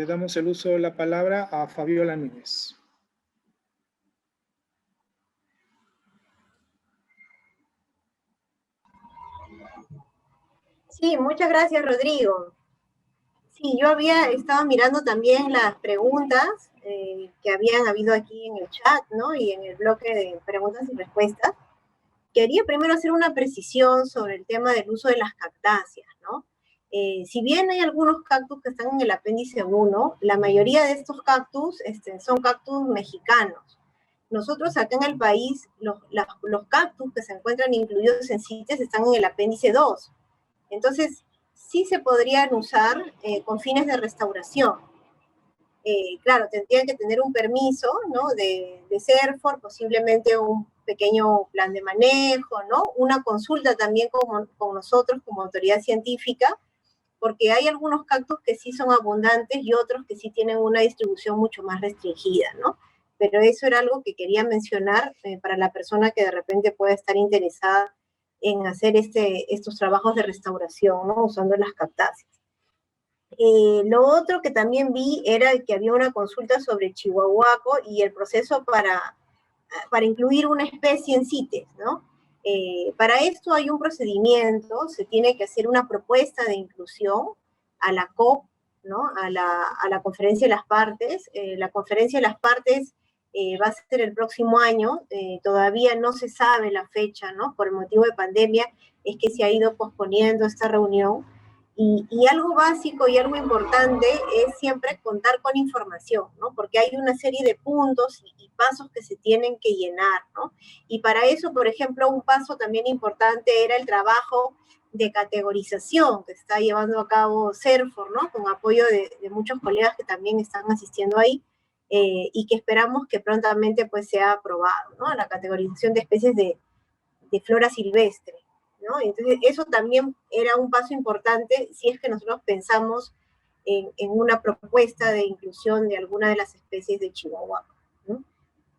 damos el uso de la palabra a Fabiola Núñez. Sí, muchas gracias, Rodrigo. Sí, yo había estado mirando también las preguntas que habían habido aquí en el chat, ¿no? Y en el bloque de preguntas y respuestas. Quería primero hacer una precisión sobre el tema del uso de las cactáceas, ¿no? Si bien hay algunos cactus que están en el apéndice 1, la mayoría de estos cactus son cactus mexicanos. Nosotros acá en el país, los cactus que se encuentran incluidos en CITES están en el apéndice 2. Entonces, sí se podrían usar con fines de restauración. claro, tendrían que tener un permiso, ¿no? de CERFOR, posiblemente un pequeño plan de manejo, ¿no? Una consulta también con nosotros como autoridad científica, porque hay algunos cactus que sí son abundantes y otros que sí tienen una distribución mucho más restringida, ¿no? Pero eso era algo que quería mencionar para la persona que de repente pueda estar interesada en hacer estos trabajos de restauración, ¿no? Usando las cactáceas. Lo otro que también vi era que había una consulta sobre chihuahuaco y el proceso para incluir una especie en CITES, ¿no? Para esto hay un procedimiento, se tiene que hacer una propuesta de inclusión a la COP, ¿no? a la conferencia de las partes. La conferencia de las partes va a ser el próximo año, todavía no se sabe la fecha, ¿no? Por el motivo de pandemia es que se ha ido posponiendo esta reunión. Y algo básico y algo importante es siempre contar con información, ¿no? Porque hay una serie de puntos y pasos que se tienen que llenar, ¿no? Y para eso, por ejemplo, un paso también importante era el trabajo de categorización que está llevando a cabo CERFOR, ¿no? Con apoyo de muchos colegas que también están asistiendo ahí, y que esperamos que prontamente pues sea aprobado, ¿no? La categorización de especies de flora silvestre, ¿no? Entonces, eso también era un paso importante si es que nosotros pensamos en una propuesta de inclusión de alguna de las especies de Chihuahua, ¿no?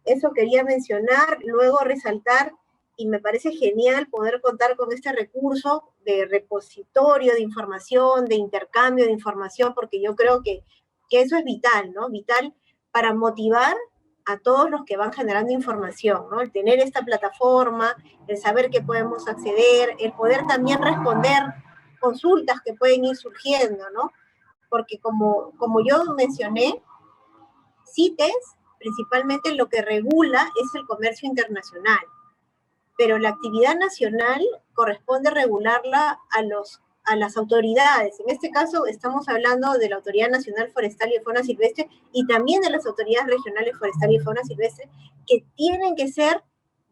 Eso quería mencionar, luego resaltar, y me parece genial poder contar con este recurso de repositorio de información, de intercambio de información, porque yo creo que eso es vital, ¿no? Vital para motivar a todos los que van generando información, ¿no? El tener esta plataforma, el saber que podemos acceder, el poder también responder consultas que pueden ir surgiendo, ¿no? Porque como yo mencioné, CITES principalmente lo que regula es el comercio internacional, pero la actividad nacional corresponde regularla a las autoridades. En este caso estamos hablando de la Autoridad Nacional Forestal y de Fauna Silvestre y también de las autoridades regionales forestal y fauna silvestre, que tienen que ser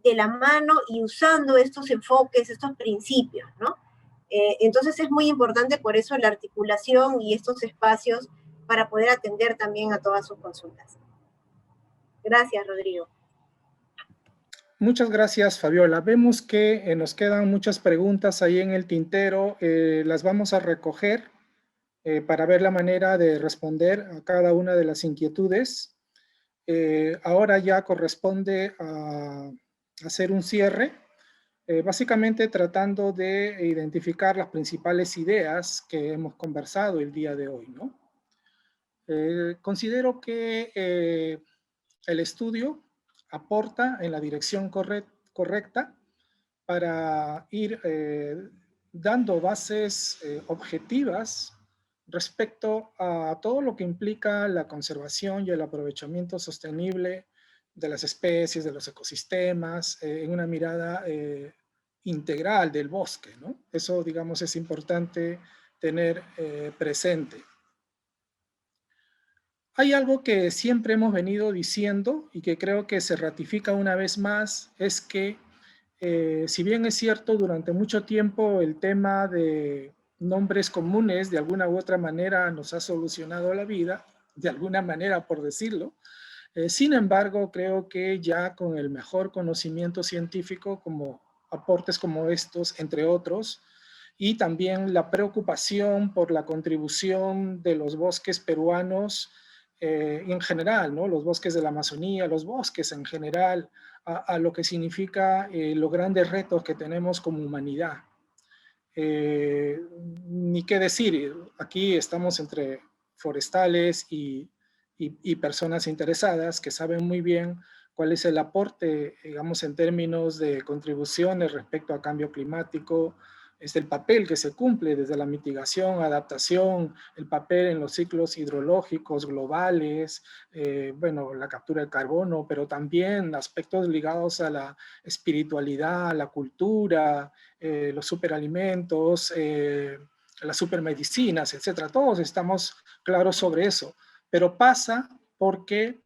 de la mano y usando estos enfoques, estos principios, ¿no? Entonces es muy importante por eso la articulación y estos espacios para poder atender también a todas sus consultas. Gracias, Rodrigo. Muchas gracias, Fabiola. Vemos que nos quedan muchas preguntas ahí en el tintero. Las vamos a recoger para ver la manera de responder a cada una de las inquietudes. Ahora ya corresponde a hacer un cierre, básicamente tratando de identificar las principales ideas que hemos conversado el día de hoy, ¿no? Considero que el estudio aporta en la dirección correcta para ir dando bases objetivas respecto a todo lo que implica la conservación y el aprovechamiento sostenible de las especies, de los ecosistemas, en una mirada integral del bosque, ¿no? Eso, digamos, es importante tener presente. Hay algo que siempre hemos venido diciendo y que creo que se ratifica una vez más, es que si bien es cierto, durante mucho tiempo el tema de nombres comunes de alguna u otra manera nos ha solucionado la vida, de alguna manera por decirlo, sin embargo creo que ya con el mejor conocimiento científico, como aportes como estos, entre otros, y también la preocupación por la contribución de los bosques peruanos en general, ¿no? Los bosques de la Amazonía, los bosques en general, a lo que significa los grandes retos que tenemos como humanidad. Ni qué decir, aquí estamos entre forestales y personas interesadas que saben muy bien cuál es el aporte, digamos, en términos de contribuciones respecto al cambio climático, es el papel que se cumple desde la mitigación, adaptación, el papel en los ciclos hidrológicos globales, bueno, la captura de carbono, pero también aspectos ligados a la espiritualidad, a la cultura, los superalimentos, las supermedicinas, etcétera. Todos estamos claros sobre eso, pero pasa porque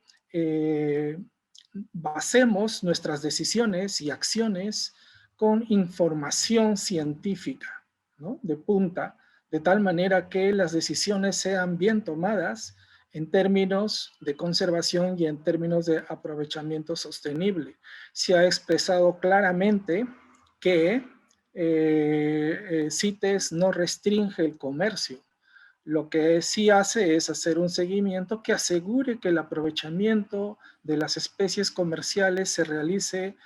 basemos nuestras decisiones y acciones con información científica, ¿no? De punta, de tal manera que las decisiones sean bien tomadas en términos de conservación y en términos de aprovechamiento sostenible. Se ha expresado claramente que CITES no restringe el comercio. Lo que sí hace es hacer un seguimiento que asegure que el aprovechamiento de las especies comerciales se realice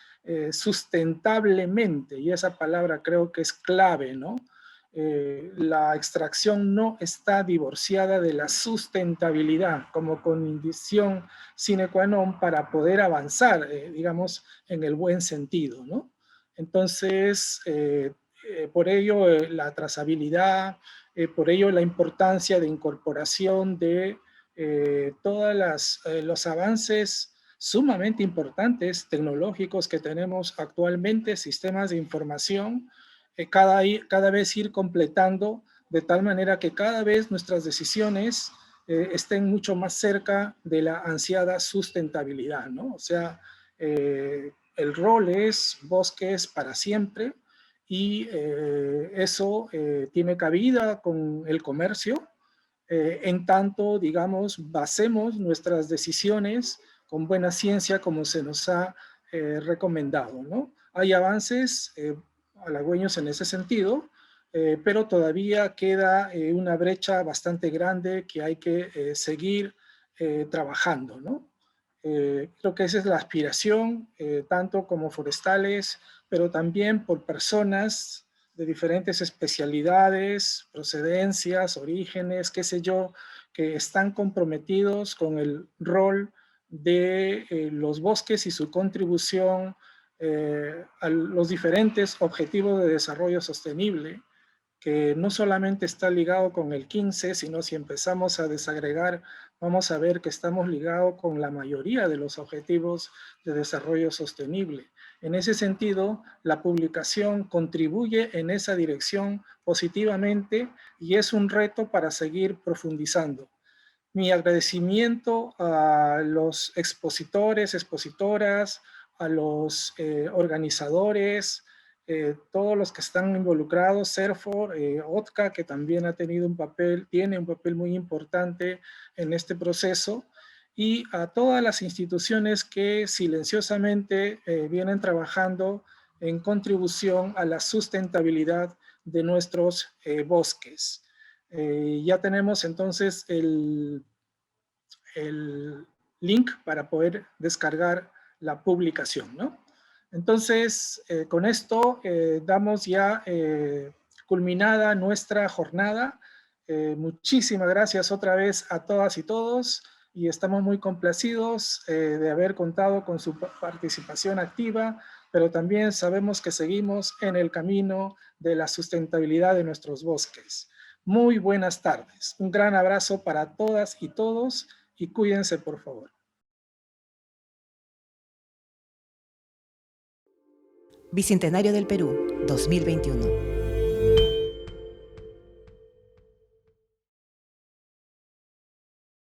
sustentablemente, y esa palabra creo que es clave, ¿no? La extracción no está divorciada de la sustentabilidad como condición sine qua non para poder avanzar, digamos, en el buen sentido, ¿no? Entonces, por ello, la trazabilidad, por ello la importancia de incorporación de todos los avances sumamente importantes tecnológicos que tenemos actualmente, sistemas de información, cada vez ir completando de tal manera que cada vez nuestras decisiones estén mucho más cerca de la ansiada sustentabilidad, ¿no? O sea, el rol es bosques para siempre, y eso tiene cabida con el comercio, en tanto, digamos, basemos nuestras decisiones con buena ciencia como se nos ha recomendado, ¿no? Hay avances halagüeños en ese sentido, pero todavía queda una brecha bastante grande que hay que seguir trabajando, ¿no? Creo que esa es la aspiración, tanto como forestales, pero también por personas de diferentes especialidades, procedencias, orígenes, qué sé yo, que están comprometidos con el rol de los bosques y su contribución a los diferentes objetivos de desarrollo sostenible, que no solamente está ligado con el 15, sino si empezamos a desagregar, vamos a ver que estamos ligados con la mayoría de los objetivos de desarrollo sostenible. En ese sentido, la publicación contribuye en esa dirección positivamente y es un reto para seguir profundizando. Mi agradecimiento a los expositores, expositoras, a los organizadores, todos los que están involucrados, CERFOR, OTCA, que también tiene un papel muy importante en este proceso, y a todas las instituciones que silenciosamente vienen trabajando en contribución a la sustentabilidad de nuestros bosques. Ya tenemos entonces el link para poder descargar la publicación, ¿no? Entonces, con esto damos ya culminada nuestra jornada. Muchísimas gracias otra vez a todas y todos, y estamos muy complacidos de haber contado con su participación activa, pero también sabemos que seguimos en el camino de la sustentabilidad de nuestros bosques. Muy buenas tardes. Un gran abrazo para todas y todos, y cuídense, por favor. Bicentenario del Perú, 2021.